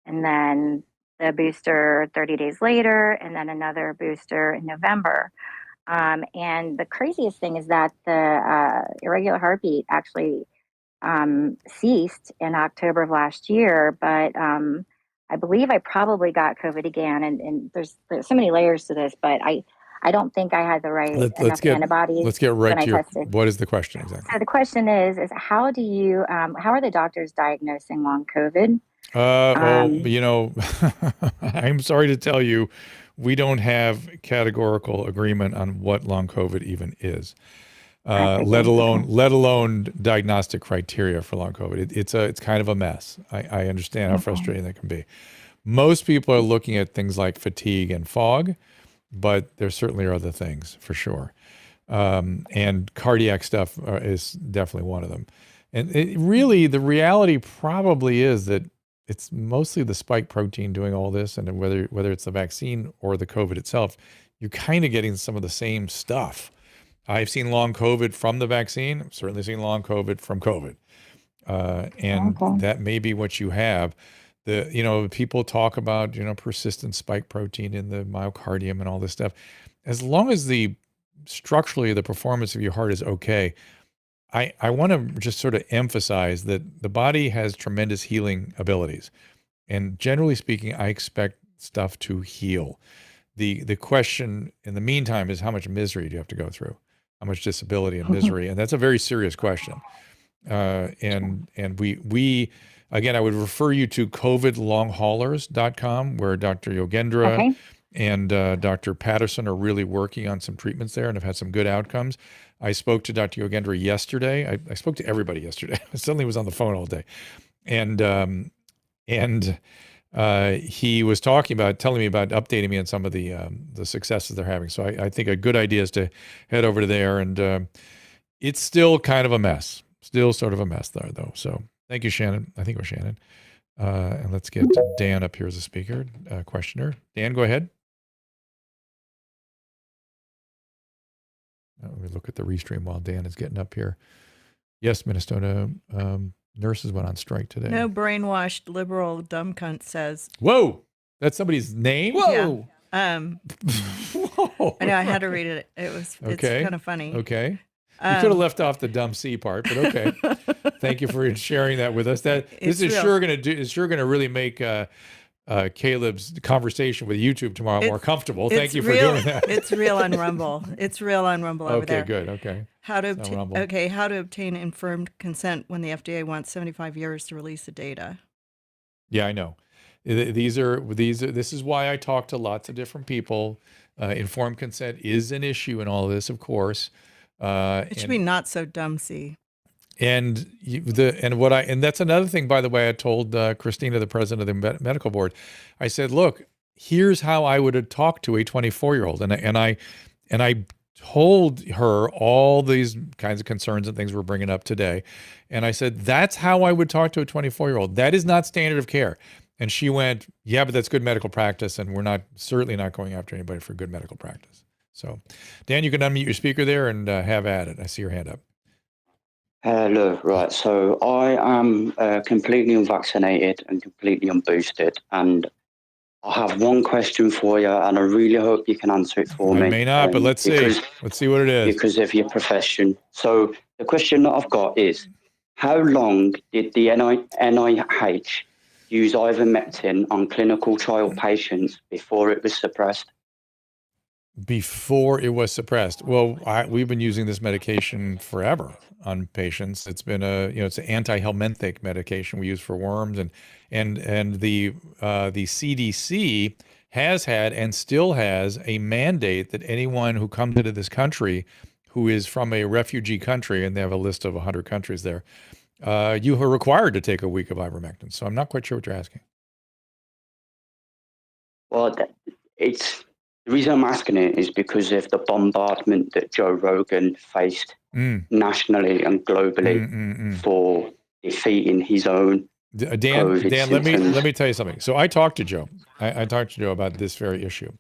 and then the booster 30 days later, and then another booster in November. And the craziest thing is that the irregular heartbeat actually ceased in October of last year, but I believe I probably got COVID again. And there's so many layers to this, but I don't think I had the right enough antibodies let's get right when I to your, tested. what is the question exactly? So the question is how do you, how are the doctors diagnosing long COVID? I'm sorry to tell you, we don't have categorical agreement on what long COVID even is, let alone diagnostic criteria for long COVID. It's kind of a mess. I understand how frustrating that can be. Most people are looking at things like fatigue and fog, but there certainly are other things for sure. And cardiac stuff is definitely one of them. And really, the reality probably is that it's mostly the spike protein doing all this, and whether it's the vaccine or the COVID itself, you're kind of getting some of the same stuff. I've seen long COVID from the vaccine. I've certainly seen long COVID from COVID, and that may be what you have. People talk about persistent spike protein in the myocardium and all this stuff. As long as structurally the performance of your heart is okay, I want to just sort of emphasize that the body has tremendous healing abilities. And generally speaking, I expect stuff to heal. The question in the meantime is how much misery do you have to go through? How much disability and misery? And that's a very serious question. And we again, I would refer you to covidlonghaulers.com, where Dr. Yogendra and Dr. Patterson are really working on some treatments there and have had some good outcomes. I spoke to Dr. Yogendra yesterday. I spoke to everybody yesterday. I suddenly was on the phone all day. And he was telling me about updating me on some of the successes they're having. So I think a good idea is to head over to there. And it's still kind of a mess. Still sort of a mess there, though. So thank you, Shannon. I think it was Shannon. And let's get Dan up here as a speaker, questioner. Dan, go ahead. Let me look at the restream while Dan is getting up here. Yes, Minnesota nurses went on strike today. No brainwashed liberal dumb cunt says. Whoa, that's somebody's name? Whoa. Yeah. Whoa. I know I had to read it. It's kind of funny. Okay. You could have left off the dumb C part, but okay. Thank you for sharing that with us. This is sure going to really make Caleb's conversation with YouTube tomorrow more comfortable. Thank you for doing that. It's real on Rumble. It's real on Rumble over there. Okay, good. Okay. How to obtain informed consent when the FDA wants 75 years to release the data. Yeah, I know. This is why I talk to lots of different people. Informed consent is an issue in all of this, of course. It should be not so dumb, see. And that's another thing, by the way, I told Christina, the president of the medical board. I said, look, here's how I would have talked to a 24-year-old, and I told her all these kinds of concerns and things we're bringing up today, and I said that's how I would talk to a 24-year-old. That is not standard of care. And she went, yeah, but that's good medical practice, and we're certainly not going after anybody for good medical practice. So, Dan, you can unmute your speaker there and have at it. I see your hand up. Hello, right. So I am completely unvaccinated and completely unboosted, and I have one question for you, and I really hope you can answer it for me. I may not, but let's see. Let's see what it is. Because of your profession. So the question that I've got is, how long did the NIH use ivermectin on clinical trial patients before it was suppressed? Before it was suppressed. Well, we've been using this medication forever on patients. It's been it's an anti-helminthic medication we use for worms, and the CDC has had and still has a mandate that anyone who comes into this country who is from a refugee country, and they have a list of 100 countries there, you are required to take a week of ivermectin. So I'm not quite sure what you're asking. Well, the reason I'm asking it is because of the bombardment that Joe Rogan faced nationally and globally for defeating his own Dan, let me tell you something. So I talked to Joe. I talked to Joe about this very issue.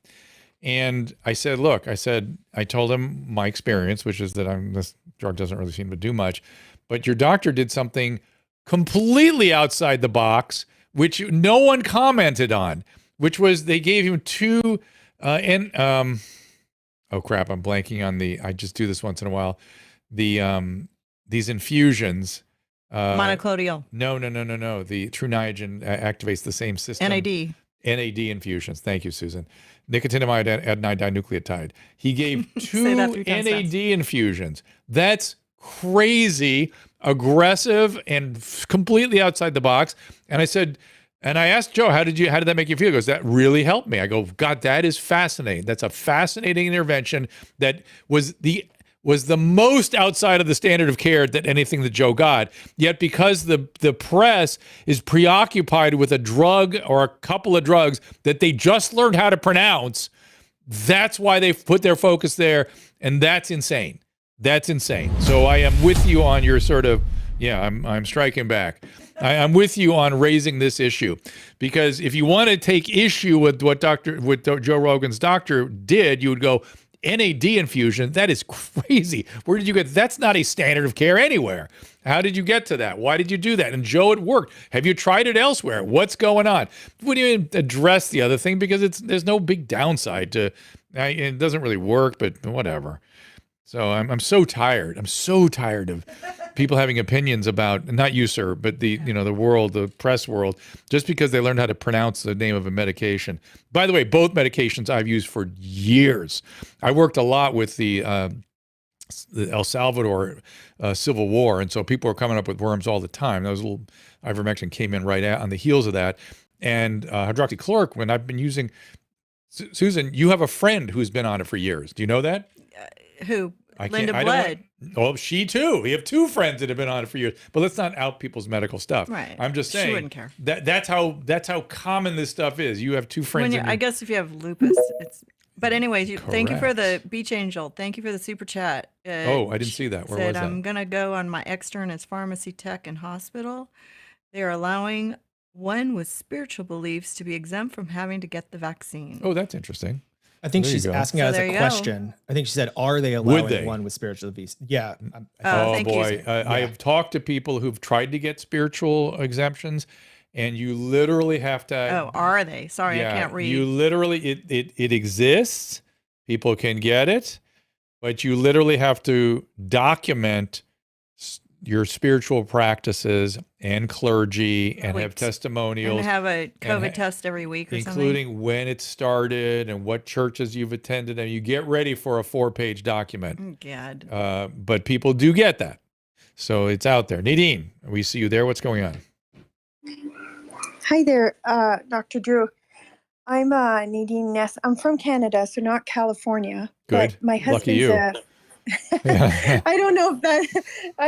And I said, look, I told him my experience, which is that this drug doesn't really seem to do much, but your doctor did something completely outside the box, which no one commented on, which was they gave him two oh crap, I'm blanking on I just do this once in a while. These infusions. Monoclonial. No. The True Niagen activates the same system. NAD infusions. Thank you, Susan. Nicotinamide adenine dinucleotide. He gave two NAD infusions. That's crazy, aggressive, and completely outside the box. And I said, and I asked Joe, how did that make you feel? He goes, that really helped me. I go, God, that is fascinating. That's a fascinating intervention that was the most outside of the standard of care that anything that Joe got. Yet because the press is preoccupied with a drug or a couple of drugs that they just learned how to pronounce, that's why they've put their focus there. And that's insane. That's insane. So I am with you on your sort of, I'm striking back. I'm with you on raising this issue, because if you want to take issue with what Joe Rogan's doctor did, you would go, NAD infusion, that is crazy. Where did you get? That's not a standard of care anywhere. How did you get to that? Why did you do that? And Joe, it worked. Have you tried it elsewhere? What's going on? We didn't even address the other thing because there's no big downside to it. Doesn't really work, but whatever. So I'm so tired. I'm so tired of people having opinions about, not you, sir, but the world, the press world, just because they learned how to pronounce the name of a medication. By the way, both medications I've used for years. I worked a lot with the El Salvador Civil War, and so people were coming up with worms all the time. Those little ivermectin came in right on the heels of that, and hydroxychloroquine I've been using. Susan, you have a friend who's been on it for years. Do you know that? Who? Linda Blood. Oh, she too. We have two friends that have been on it for years. But let's not out people's medical stuff. Right. I'm just saying. She wouldn't care. That's how common this stuff is. You have two friends. I guess if you have lupus, it's. But anyways, thank you for the Beach Angel. Thank you for the super chat. I didn't see that. Where was that? I'm gonna go on my extern as pharmacy tech and hospital. They are allowing one with spiritual beliefs to be exempt from having to get the vaccine. Oh, that's interesting. I think she's asking as a question. I think she said, "Are they allowing one with spiritual beliefs?" Yeah. Oh boy, I have talked to people who've tried to get spiritual exemptions, and you literally have to. Oh, are they? Sorry, I can't read. You literally, it exists. People can get it, but you literally have to document your spiritual practices and clergy and have testimonials. And have a COVID test every week or including something. When it started and what churches you've attended. And you get ready for a 4-page document. Oh, God. But people do get that. So it's out there. Nadine, we see you there. What's going on? Hi there, Dr. Drew. I'm Nadine Ness. I'm from Canada, so not California. Good. But my Lucky husband's you. I don't know if that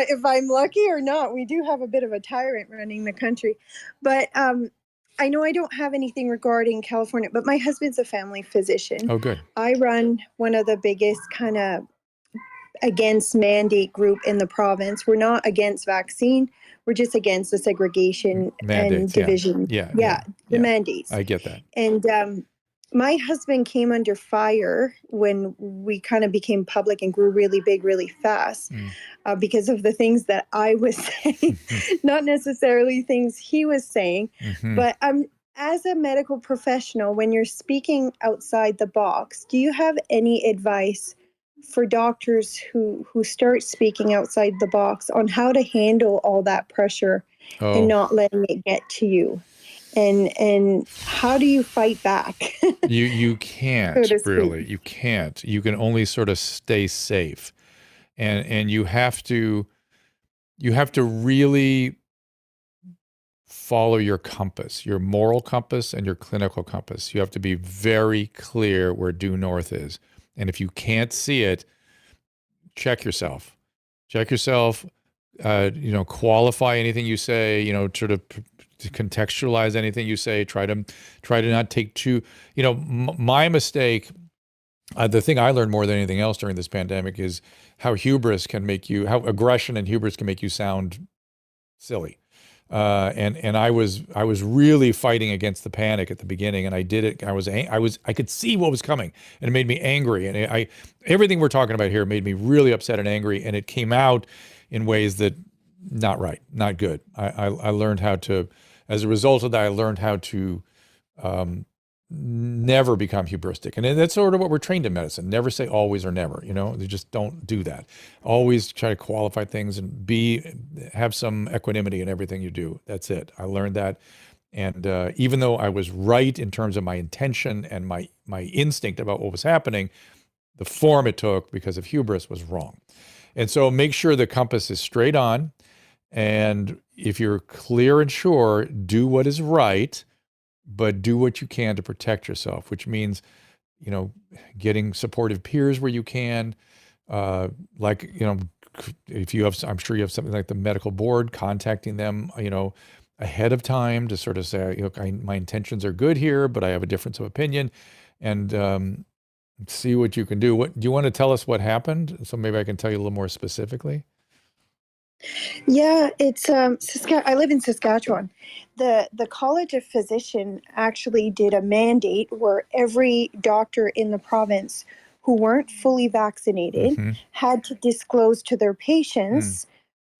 if I'm lucky or not. We do have a bit of a tyrant running the country, but I know I don't have anything regarding California. But my husband's a family physician. Oh, good. I run one of the biggest kind of against mandate group in the province. We're not against vaccine. We're just against the segregation Mandates, and division. Yeah. The mandates. I get that. And my husband came under fire when we kind of became public and grew really big, really fast because of the things that I was saying, not necessarily things he was saying. But as a medical professional, when you're speaking outside the box, do you have any advice for doctors who start speaking outside the box on how to handle all that pressure and not letting it get to you? And how do you fight back? You can't So to speak. really. You can't. You can only sort of stay safe. And you have to really follow your compass, your moral compass and your clinical compass. You have to be very clear where due north is. And if you can't see it, check yourself. Check yourself, qualify anything you say, sort of to contextualize anything you say, try to not take too, my mistake, the thing I learned more than anything else during this pandemic is how aggression and hubris can make you sound silly. And I was really fighting against the panic at the beginning, and I did it. I could see what was coming, and it made me angry. And everything we're talking about here made me really upset and angry, and it came out in ways that not right, not good. I learned how to, as a result of that, I learned how to never become hubristic. And that's sort of what we're trained in medicine. Never say always or never, you just don't do that. Always try to qualify things and have some equanimity in everything you do. That's it. I learned that. And even though I was right in terms of my intention and my instinct about what was happening, the form it took because of hubris was wrong. And so make sure the compass is straight on. And if you're clear and sure, do what is right, but do what you can to protect yourself, which means, getting supportive peers where you can, if you have, I'm sure you have something like the medical board, contacting them, ahead of time to sort of say, look, my intentions are good here, but I have a difference of opinion, and see what you can do. Do you want to tell us what happened? So maybe I can tell you a little more specifically. Yeah, it's I live in Saskatchewan. The College of Physician actually did a mandate where every doctor in the province who weren't fully vaccinated had to disclose to their patients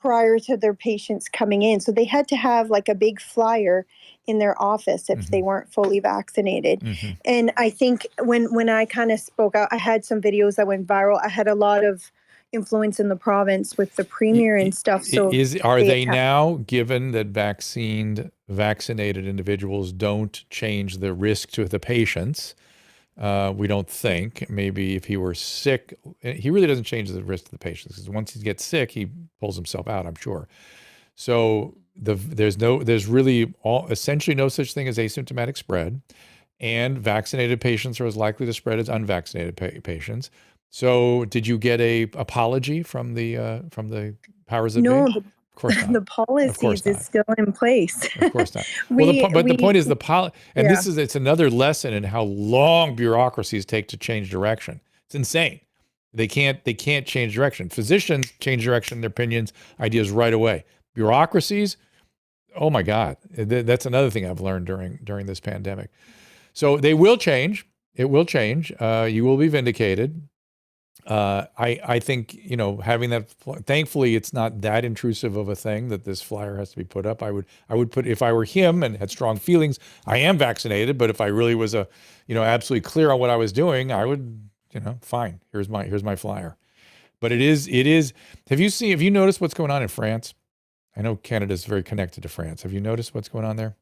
prior to their patients coming in. So they had to have like a big flyer in their office if they weren't fully vaccinated. And I think when I kind of spoke out, I had some videos that went viral. I had a lot of influence in the province with the premier and stuff. So are they now, given that vaccinated individuals don't change the risk to the patients? We don't think. Maybe if he were sick, he really doesn't change the risk to the patients, because once he gets sick, he pulls himself out, I'm sure. So there's really essentially no such thing as asymptomatic spread, and vaccinated patients are as likely to spread as unvaccinated patients. So did you get a apology from the powers that be? no, Of course not. the policies is still in place. Of course not. The point is it's another lesson in how long bureaucracies take to change direction. It's insane. They can't change direction. Physicians change direction, their opinions, ideas right away. Bureaucracies, oh my God, that's another thing I've learned during this pandemic. So they will change. It will change. You will be vindicated. I think, having that, thankfully it's not that intrusive of a thing that this flyer has to be put up. I would put, if I were him and had strong feelings, I am vaccinated, but if I really was absolutely clear on what I was doing, I would, fine, here's my flyer. But it is, have you noticed what's going on in France? I know Canada is very connected to France. Have you noticed what's going on there?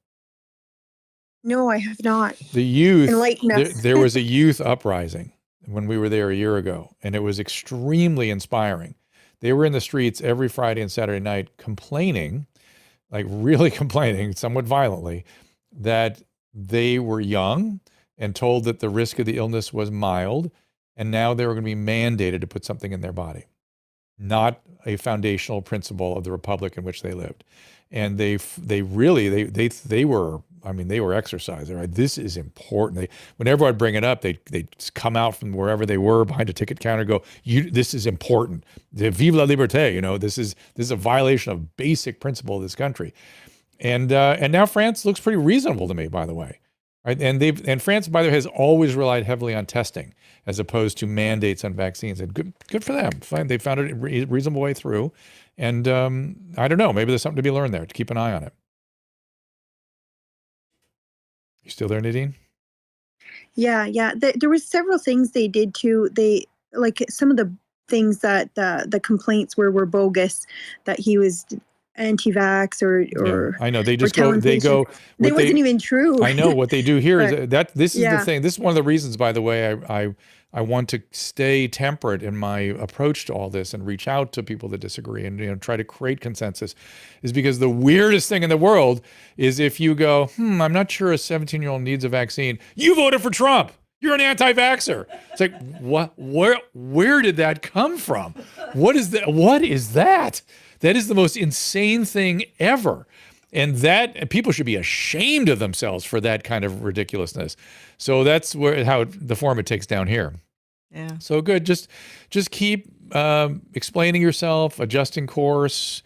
No, I have not. The youth, Enlighten us. there was a youth uprising when we were there a year ago, and it was extremely inspiring. They were in the streets every Friday and Saturday night complaining, like really complaining, somewhat violently, that they were young and told that the risk of the illness was mild, and now they were going to be mandated to put something in their body, not a foundational principle of the republic in which they lived. And they were, I mean, they were exercising, right? This is important. Whenever I'd bring it up, they'd come out from wherever they were behind a ticket counter and go, this is important. Vive la liberté, you know, this is a violation of basic principle of this country. And now France looks pretty reasonable to me, by the way. Right? And France, by the way, has always relied heavily on testing as opposed to mandates on vaccines. And good for them. Fine, they found a reasonable way through. And I don't know, maybe there's something to be learned there. To keep an eye on it. You still there, Nadine? Yeah. There was several things they did too. They, like, some of the things that the complaints were bogus, that he was anti-vax or I know they or telling they patients. They wasn't even true. I know what they do here is But, that this is the yeah. thing. This is one of the reasons, by the way, I want to stay temperate in my approach to all this and reach out to people that disagree and, you know, try to create consensus, is because the weirdest thing in the world is if you go, I'm not sure a 17-year-old needs a vaccine. You voted for Trump. You're an anti-vaxxer. It's like, what? Where did that come from? What is that? What is that? That is the most insane thing ever. And that people should be ashamed of themselves for that kind of ridiculousness. So that's the form it takes down here. Yeah. So good. Just keep explaining yourself, adjusting course.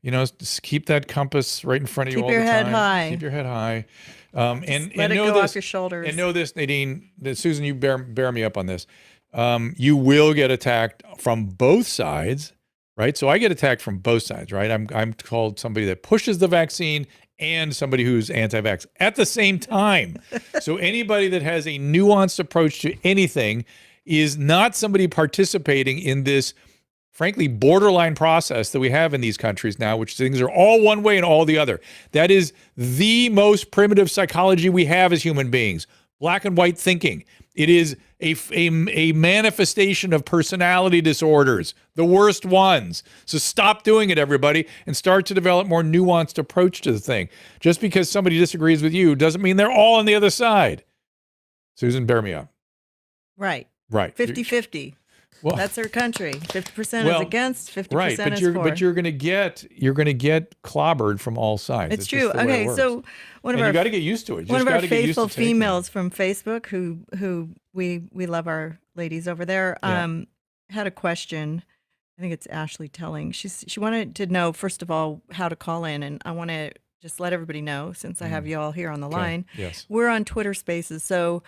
You know, just keep that compass right in front of you all the time. Keep your head high. Keep your head high. And let it know go this, off your shoulders. And know this, Nadine, that Susan, you bear me up on this. You will get attacked from both sides. Right. So I get attacked from both sides. Right. I'm called somebody that pushes the vaccine and somebody who's anti-vax at the same time. So anybody that has a nuanced approach to anything is not somebody participating in this, frankly, borderline process that we have in these countries now, which things are all one way and all the other. That is the most primitive psychology we have as human beings. Black and white thinking. It is a manifestation of personality disorders, the worst ones. So stop doing it, everybody, and start to develop more nuanced approach to the thing. Just because somebody disagrees with you doesn't mean they're all on the other side. Susan, bear me up. Right. 50-50. Well, that's our country. 50% is against, 50% is for. But you're going to get clobbered from all sides. It's true. Okay, so you got to get used to it. One of our faithful females from Facebook, who we love our ladies over there, had a question. I think it's Ashley Telling. She wanted to know, first of all, how to call in, and I want to just let everybody know, since I have you all here on the line. Yes. We're on Twitter Spaces, so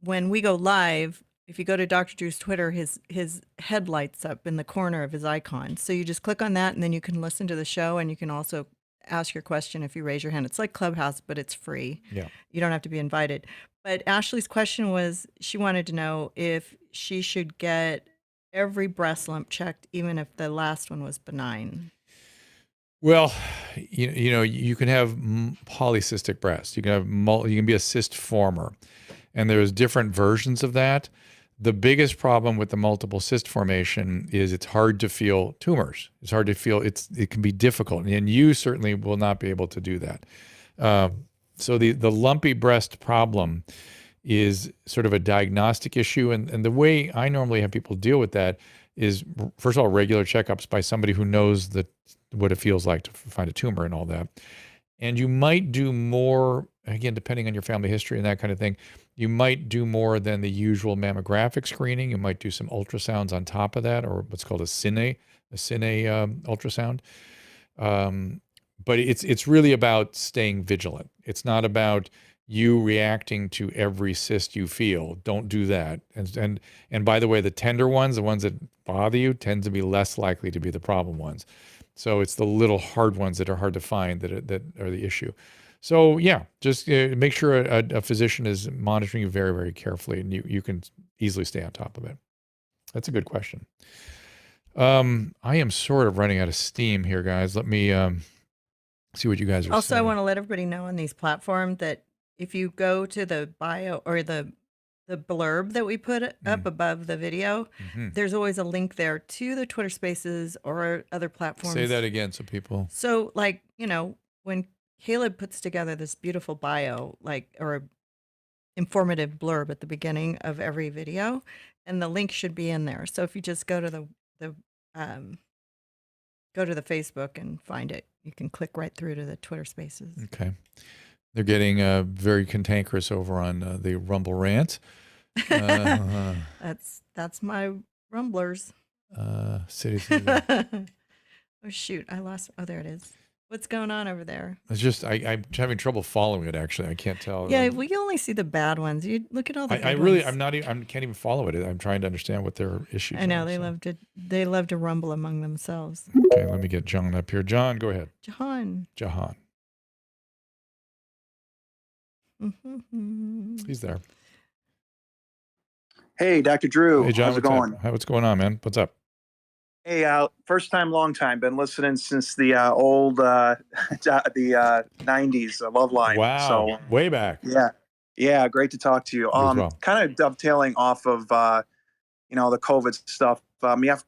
when we go live, if you go to Dr. Drew's Twitter, his head lights up in the corner of his icon. So you just click on that, and then you can listen to the show, and you can also ask your question if you raise your hand. It's like Clubhouse, but it's free. Yeah. You don't have to be invited. But Ashley's question was, she wanted to know if she should get every breast lump checked, even if the last one was benign. Well, you know, you can have polycystic breast. You can be a cyst former, and there's different versions of that. The biggest problem with the multiple cyst formation is it's hard to feel tumors. It's hard to feel, it can be difficult, and you certainly will not be able to do that. So the lumpy breast problem is sort of a diagnostic issue, and the way I normally have people deal with that is, first of all, regular checkups by somebody who knows what it feels like to find a tumor and all that. And you might do more, again, depending on your family history and that kind of thing, you might do more than the usual mammographic screening. You might do some ultrasounds on top of that, or what's called a cine ultrasound. But it's really about staying vigilant. It's not about you reacting to every cyst you feel. Don't do that. And by the way, the tender ones, the ones that bother you, tend to be less likely to be the problem ones. So it's the little hard ones that are hard to find that are the issue. So yeah, just make sure a physician is monitoring you very, very carefully, and you can easily stay on top of it. That's a good question. I am sort of running out of steam here, guys. Let me see what you guys are also saying. I want to let everybody know on these platforms that if you go to the bio or the blurb that we put up above the video, there's always a link there to the Twitter Spaces or other platforms. Say that again so people. So, like, you know, when Caleb puts together this beautiful bio, like, or informative blurb at the beginning of every video, and the link should be in there. So if you just go to the um, go to the Facebook and find it, you can click right through to the Twitter Spaces. Okay. They're getting very cantankerous over on the Rumble rant. That's my Rumblers. Cities. Oh shoot, I lost. Oh, there it is. What's going on over there? It's just I'm having trouble following it. Actually, I can't tell. Yeah, we only see the bad ones. You look at all the. I good really, ones. I'm not. I can't even follow it. I'm trying to understand what their issues. I know are, they so. love to. They love to rumble among themselves. Okay, let me get John up here. John, go ahead. Jahan. Jahan, he's there. Hey, Dr. Drew. Hey, John, How's it going? What's going on, man? What's up? Hey, first time, long time. Been listening since the old the 90s Love Line. Wow, So way back. yeah, great to talk to you. You as well. Kind of dovetailing off of the COVID stuff.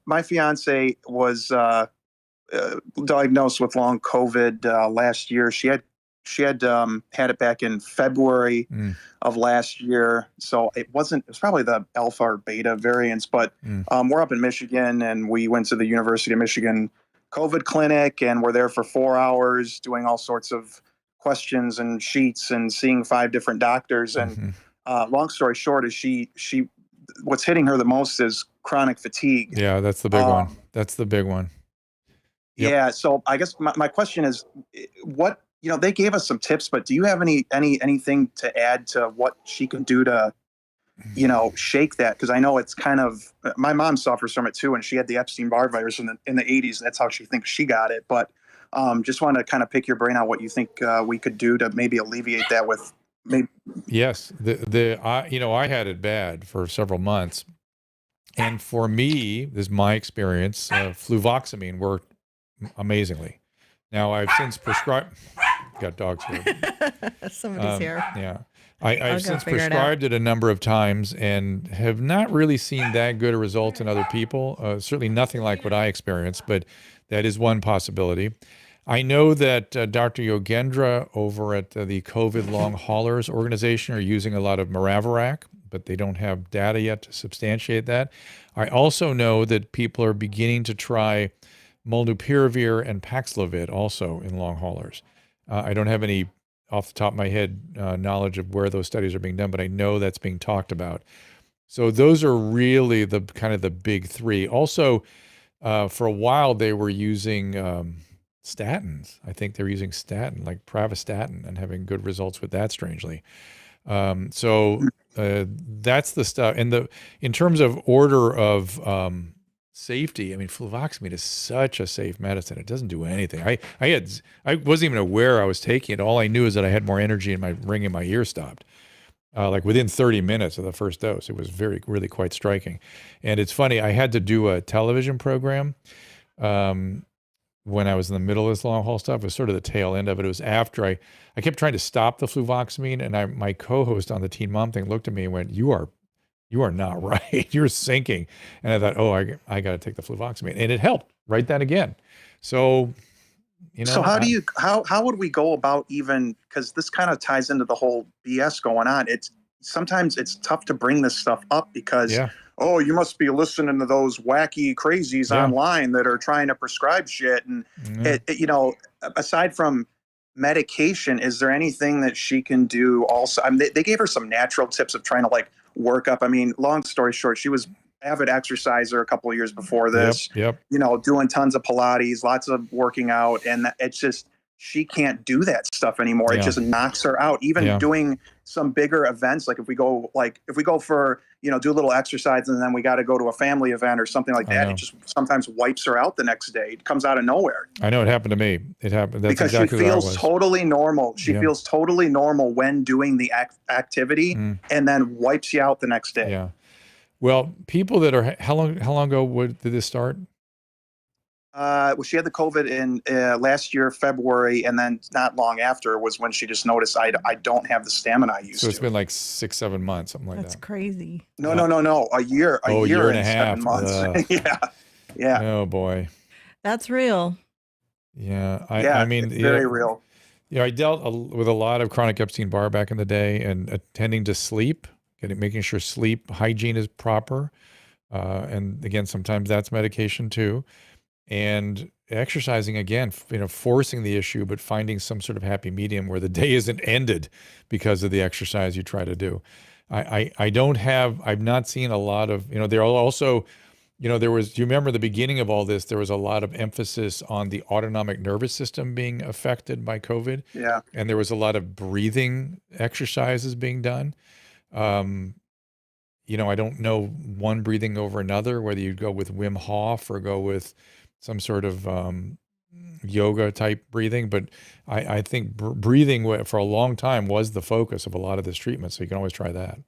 My fiance was diagnosed with long COVID last year. She had had it back in February of last year. So it was probably the alpha or beta variants, but we're up in Michigan and we went to the University of Michigan COVID clinic and we're there for 4 hours doing all sorts of questions and sheets and seeing 5 different doctors. And long story short is she what's hitting her the most is chronic fatigue. Yeah, that's the big one. That's the big one. Yep. Yeah. So I guess my question is what, they gave us some tips, but do you have anything to add to what she can do to, shake that? Because I know it's kind of, my mom suffers from it too, and she had the Epstein-Barr virus in the 80s. That's how she thinks she got it. But just want to kind of pick your brain on what you think we could do to maybe alleviate that with maybe. Yes, I had it bad for several months, and for me, this is my experience. Fluvoxamine worked amazingly. Now I've since prescribed. Got dogs here. Somebody's here. Yeah. I've since prescribed it a number of times and have not really seen that good a result in other people. Certainly nothing like what I experienced, but that is one possibility. I know that Dr. Yogendra over at the COVID Long Haulers organization are using a lot of Miravirac, but they don't have data yet to substantiate that. I also know that people are beginning to try molnupiravir and Paxlovid also in long haulers. I don't have any off the top of my head knowledge of where those studies are being done, but I know that's being talked about. So those are really the kind of the big 3. Also, for a while they were using statins. I think they're using statin, like pravastatin, and having good results with that, strangely. So that's the stuff. And in terms of order of safety, I mean, fluvoxamine is such a safe medicine. It doesn't do anything. I wasn't even aware I was taking it. All I knew is that I had more energy and my ring in my ear stopped. Like within 30 minutes of the first dose. It was really quite striking. And it's funny, I had to do a television program when I was in the middle of this long haul stuff. It was sort of the tail end of it. It was after I kept trying to stop the fluvoxamine, and my co-host on the Teen Mom thing looked at me and went, You are not right. You're sinking. And I thought, oh, I got to take the fluvoxamine. And it helped right then again. So, So how would we go about even, because this kind of ties into the whole BS going on. Sometimes it's tough to bring this stuff up because, oh, you must be listening to those wacky crazies online that are trying to prescribe shit. And aside from medication, is there anything that she can do also? I mean, they gave her some natural tips of trying to like work up. I mean, long story short, she was avid exerciser a couple of years before this, doing tons of Pilates, lots of working out. And it's just, she can't do that stuff anymore. It just knocks her out. Even doing some bigger events, like if we go for, do a little exercise and then we got to go to a family event or something like that, it just sometimes wipes her out the next day. It comes out of nowhere. I know it happened to me. It happened. That's because exactly she feels totally normal. She feels totally normal when doing the activity and then wipes you out the next day. Yeah. Well, people that are, how long ago did this start? Well, she had the COVID in last year, February, and then not long after was when she just noticed I don't have the stamina I used to. So it's been like 6-7 months, something like that. That's crazy. No, a year. A year and a half. 7 months. Yeah. Oh boy. That's real. Yeah. I mean, it's very real. I dealt with a lot of chronic Epstein-Barr back in the day, and attending to sleep, making sure sleep hygiene is proper. And again, sometimes that's medication too. And exercising, again, forcing the issue, but finding some sort of happy medium where the day isn't ended because of the exercise you try to do. I've not seen a lot of, there are also, do you remember the beginning of all this? There was a lot of emphasis on the autonomic nervous system being affected by COVID. Yeah. And there was a lot of breathing exercises being done. I don't know one breathing over another, whether you go with Wim Hof or go with some sort of yoga type breathing. But I think breathing for a long time was the focus of a lot of this treatment. So you can always try that.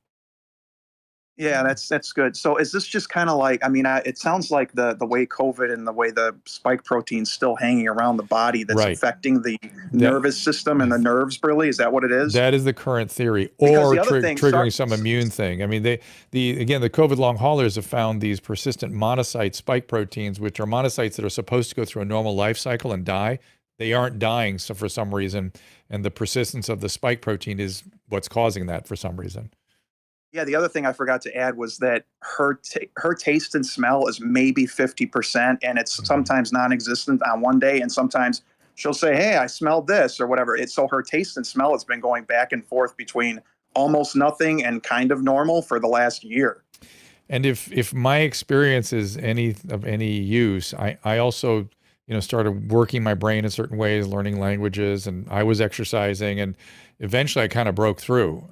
Yeah, that's good. So is this just kind of like, it sounds like the way COVID and the way the spike protein's still hanging around the body that's Right. affecting the nervous system and the nerves, really? Is that what it is? That is the current theory, Because or the other thing, triggering some immune thing. I mean, the COVID long haulers have found these persistent monocyte spike proteins, which are monocytes that are supposed to go through a normal life cycle and die. They aren't dying for some reason, and the persistence of the spike protein is what's causing that for some reason. Yeah, the other thing I forgot to add was that her taste and smell is maybe 50%, and it's sometimes non-existent on one day, and sometimes she'll say, "Hey, I smelled this," or whatever. So her taste and smell has been going back and forth between almost nothing and kind of normal for the last year. And if my experience is any use, I also started working my brain in certain ways, learning languages, and I was exercising, and eventually I kind of broke through.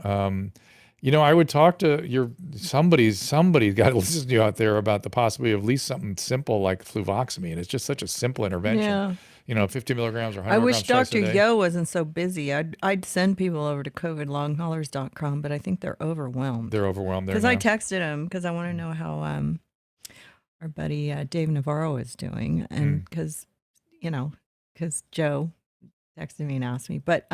I would talk to somebody's got to listen to you out there about the possibility of at least something simple like fluvoxamine. It's just such a simple intervention. Yeah. 50 milligrams or 100 I milligrams wish twice Dr. a day. Yo wasn't so busy. I'd send people over to covidlonghaulers.com, but I think they're overwhelmed. They're overwhelmed there Because I now. texted him because I want to know how our buddy Dave Navarro is doing, and because Joe texted me and asked me, but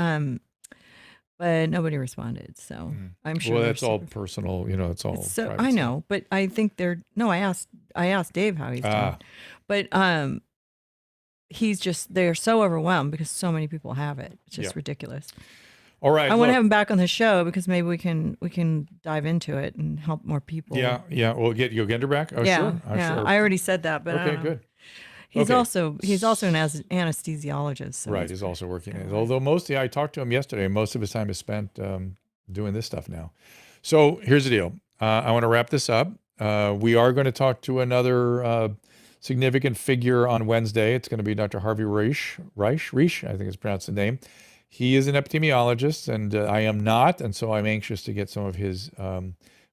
nobody responded. So I'm sure. Well, that's all personal. It's all. So private I stuff. know, but I think they're no. I asked Dave how he's doing, but they're so overwhelmed because so many people have it. It's just ridiculous. All right. I want to have him back on the show because maybe we can dive into it and help more people. Yeah. We'll you'll get her back. Oh, yeah, sure. yeah. Sure. I already said that, but I okay, don't know. good. He's Okay. also an anesthesiologist. So Right. He's also working. Although mostly, I talked to him yesterday, and most of his time is spent doing this stuff now. So here's the deal. I want to wrap this up. We are going to talk to another significant figure on Wednesday. It's going to be Dr. Harvey Reich, I think it's pronounced the name. He is an epidemiologist, and I am not, and so I'm anxious to get some of his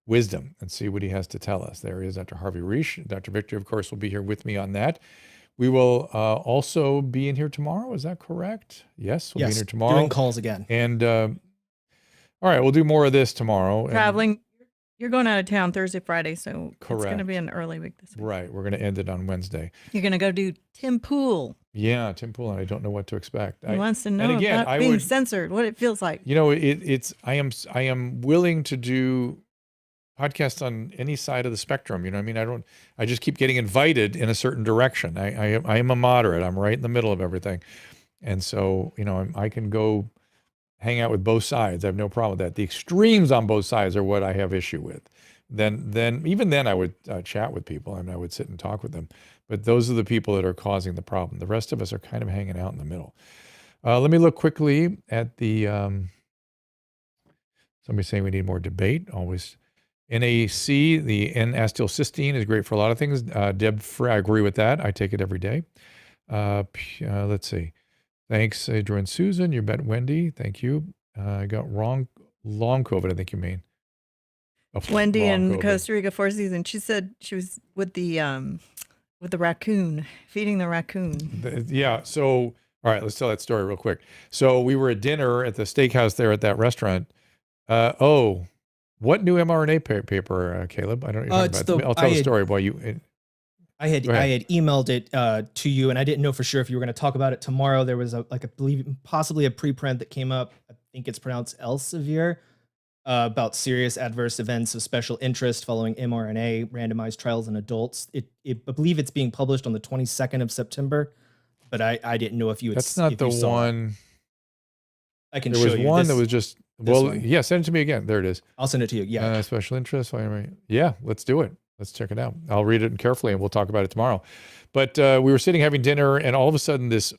wisdom and see what he has to tell us. There he is, Dr. Harvey Reich. Dr. Victor, of course, will be here with me on that. We will also be in here tomorrow. Is that correct? Yes, we'll be in here tomorrow. Doing calls again. And all right, we'll do more of this tomorrow. Traveling. You're going out of town Thursday, Friday, so Correct. It's going to be an early week this week. Right, we're going to end it on Wednesday. You're going to go do Tim Pool. Yeah, Tim Pool, and I don't know what to expect. He wants to know about being censored, what it feels like. I am willing to do podcasts on any side of the spectrum. I just keep getting invited in a certain direction. I am a moderate. I'm right in the middle of everything. And so, I can go hang out with both sides. I have no problem with that. The extremes on both sides are what I have issue with. Even then I would chat with people and I would sit and talk with them. But those are the people that are causing the problem. The rest of us are kind of hanging out in the middle. Let me look quickly at the, somebody saying we need more debate. Always. NAC, the N-acetylcysteine is great for a lot of things. Deb Frey, I agree with that. I take it every day. Let's see. Thanks, Adrian Susan. You bet, Wendy. Thank you. I got long COVID, I think you mean. Wendy in Costa Rica, Four Seasons. She said she was with the raccoon, feeding the raccoon. Yeah. So, all right, let's tell that story real quick. So we were at dinner at the steakhouse there at that restaurant. What new mRNA paper, Caleb? I don't know. I'll tell the story while you. I had emailed it to you, and I didn't know for sure if you were going to talk about it tomorrow. There was possibly a preprint that came up. I think it's pronounced Elsevier, about serious adverse events of special interest following mRNA randomized trials in adults. I believe it's being published on the 22nd of September, but I didn't know if you had. That's not the one. I can There show was you. one This- that was just, this well, one. yeah, send it to me again. There it is. I'll send it to you. Yeah. Special interest. Yeah, let's do it. Let's check it out. I'll read it carefully and we'll talk about it tomorrow. But we were sitting having dinner and all of a sudden this,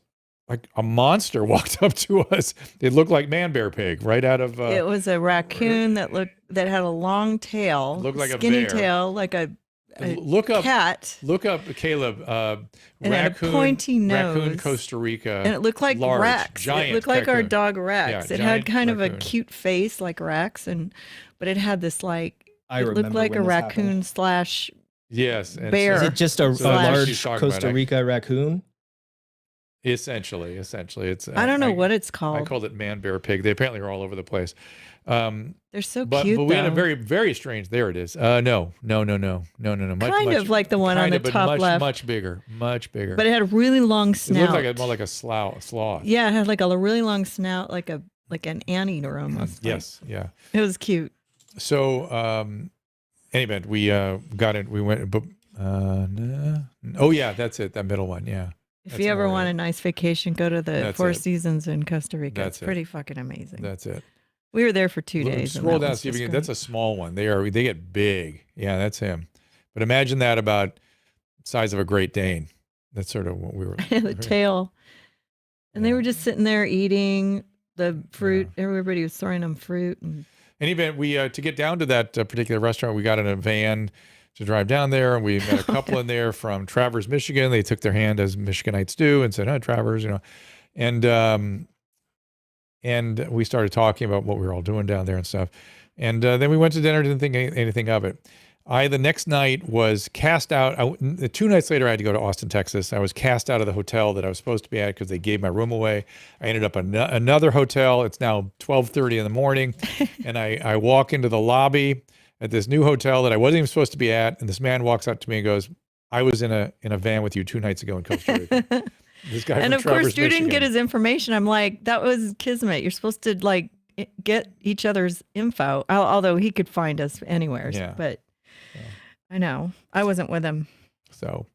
like a monster walked up to us. It looked like Man Bear Pig right out of. It was a raccoon that had a long tail, Looked like a skinny bear. tail, like a look up cat. Look up Caleb. It had a pointy nose. Raccoon, Costa Rica. And it looked like large, Rex. Giant It looked like our raccoon. dog Rex. Yeah, It had giant kind of a raccoon. cute face like Rex, but it had this like I it looked remember like when a this raccoon happened. slash Yes. And bear. Is it just a So that's what she's large talking Costa about. Rica raccoon? Essentially, it's. I don't know what it's I called. called it Man Bear Pig. They apparently are all over the place. They're so But cute. we had a though. very, very strange. There it is. No. Kind of like the one on the but top much, left. much bigger. But it had a really long It snout. looked like more like a sloth. Yeah, it had like a really long snout, like an anteater almost. Yes. Yeah. It was cute. So, anyway, we got it. We went, but no. Oh yeah, that's it. That middle one. Yeah. If That's you ever more want it. a nice vacation, go to the That's Four it. Seasons in Costa Rica. That's It's it. pretty fucking amazing. That's it. We were there for 2 days. and Scroll that down, was see if you just can. That's a small one. They get big. Yeah, that's him. But imagine that about size of a Great Dane. That's sort of what we were. great. The tail. And they were just sitting there eating the fruit. Everybody was throwing them fruit. And In any event, we to get down to that particular restaurant, we got in a van to drive down there, and we met a couple in there from Traverse, Michigan. They took their hand as Michiganites do and said, "Hi, Traverse," and we started talking about what we were all doing down there and stuff. And then we went to dinner. Didn't think anything of it. The next night was cast out. 2 nights later, I had to go to Austin, Texas. I was cast out of the hotel that I was supposed to be at because they gave my room away. I ended up another hotel. It's now 12:30 in the morning, and I walk into the lobby at this new hotel that I wasn't even supposed to be at, and this man walks up to me and goes, "I was in a van with you 2 nights ago in Costa Rica." This guy and from of course, Traverse, Drew didn't get Michigan. his information. I'm like, that was kismet. You're supposed to like get each other's info. Although he could find us anywhere. Yeah. But I know I wasn't with him. So,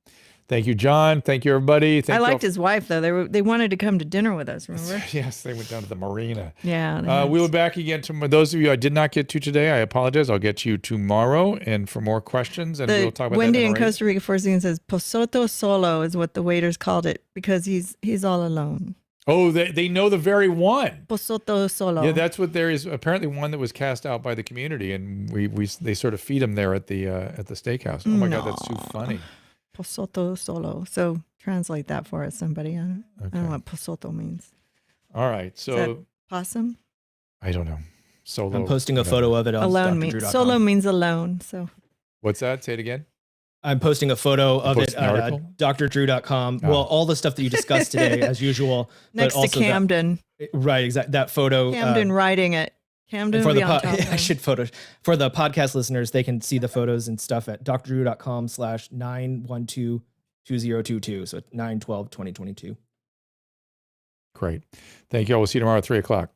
thank you, John. Thank you, everybody. Thank I you all liked his wife though. They wanted to come to dinner with us. Remember? Yes, they went down to the marina. Yeah. We'll be back again tomorrow. Those of you I did not get to today, I apologize. I'll get to you tomorrow and for more questions, and we'll talk about Wendy that in marina. Costa Rica Four Seasons says Posoto Solo is what the waiters called it because he's all alone. Oh, they know the very one. Posoto Solo. Yeah, that's what there is. Apparently, one that was cast out by the community, and they sort of feed him there at the steakhouse. Oh my God, that's too funny. Posoto Solo. So translate that for us, somebody. I don't know what Posoto means. All right, so Is that possum? I don't know. Solo. I'm posting a photo of it on Alone drdrew.com. means solo means alone. So What's that? Say it again. I'm posting a photo of it posting the at article? drdrew.com. Oh. Well, all the stuff that you discussed today, as usual. next but to also that- Camden, right, exactly. That photo. Camden riding it. Camden for will the be on top of I him. should photo for the podcast listeners. They can see the photos and stuff at drdrew.com/9122022. So 9/12/2022. Great. Thank you all. We'll see you tomorrow at 3:00.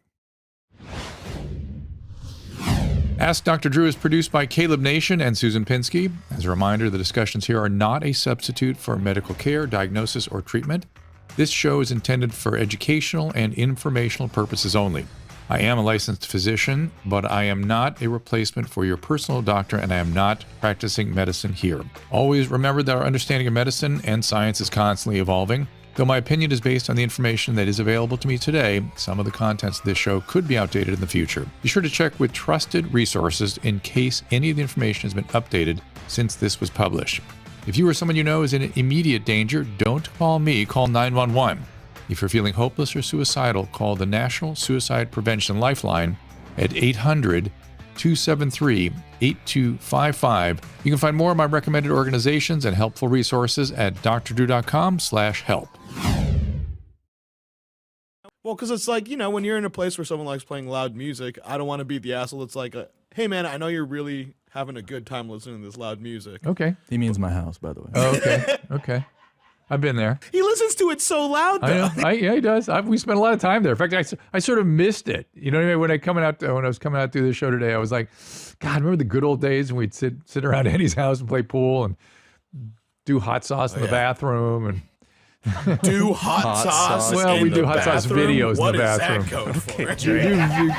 Ask Dr. Drew is produced by Caleb Nation and Susan Pinsky. As a reminder, the discussions here are not a substitute for medical care, diagnosis, or treatment. This show is intended for educational and informational purposes only. I am a licensed physician, but I am not a replacement for your personal doctor, and I am not practicing medicine here. Always remember that our understanding of medicine and science is constantly evolving. Though my opinion is based on the information that is available to me today, some of the contents of this show could be outdated in the future. Be sure to check with trusted resources in case any of the information has been updated since this was published. If you or someone you know is in immediate danger, don't call me, call 911. If you're feeling hopeless or suicidal, call the National Suicide Prevention Lifeline at 800-273-8255. You can find more of my recommended organizations and helpful resources at drdrew.com/help. Well, because it's like, when you're in a place where someone likes playing loud music, I don't want to be the asshole. It's like, hey, man, I know you're really having a good time listening to this loud music. Okay. He means my house, by the way. Oh, okay. Okay. I've been there. He listens to it so loud, though. I know. Yeah, he does. We spent a lot of time there. In fact, I sort of missed it. You know what I mean? When I was coming out through the show today, I was like, God, remember the good old days when we'd sit around Eddie's house and play pool and do hot sauce in the bathroom. And Do hot sauce. Well, in we the do hot sauce bathroom? videos in What the is bathroom. that code for? You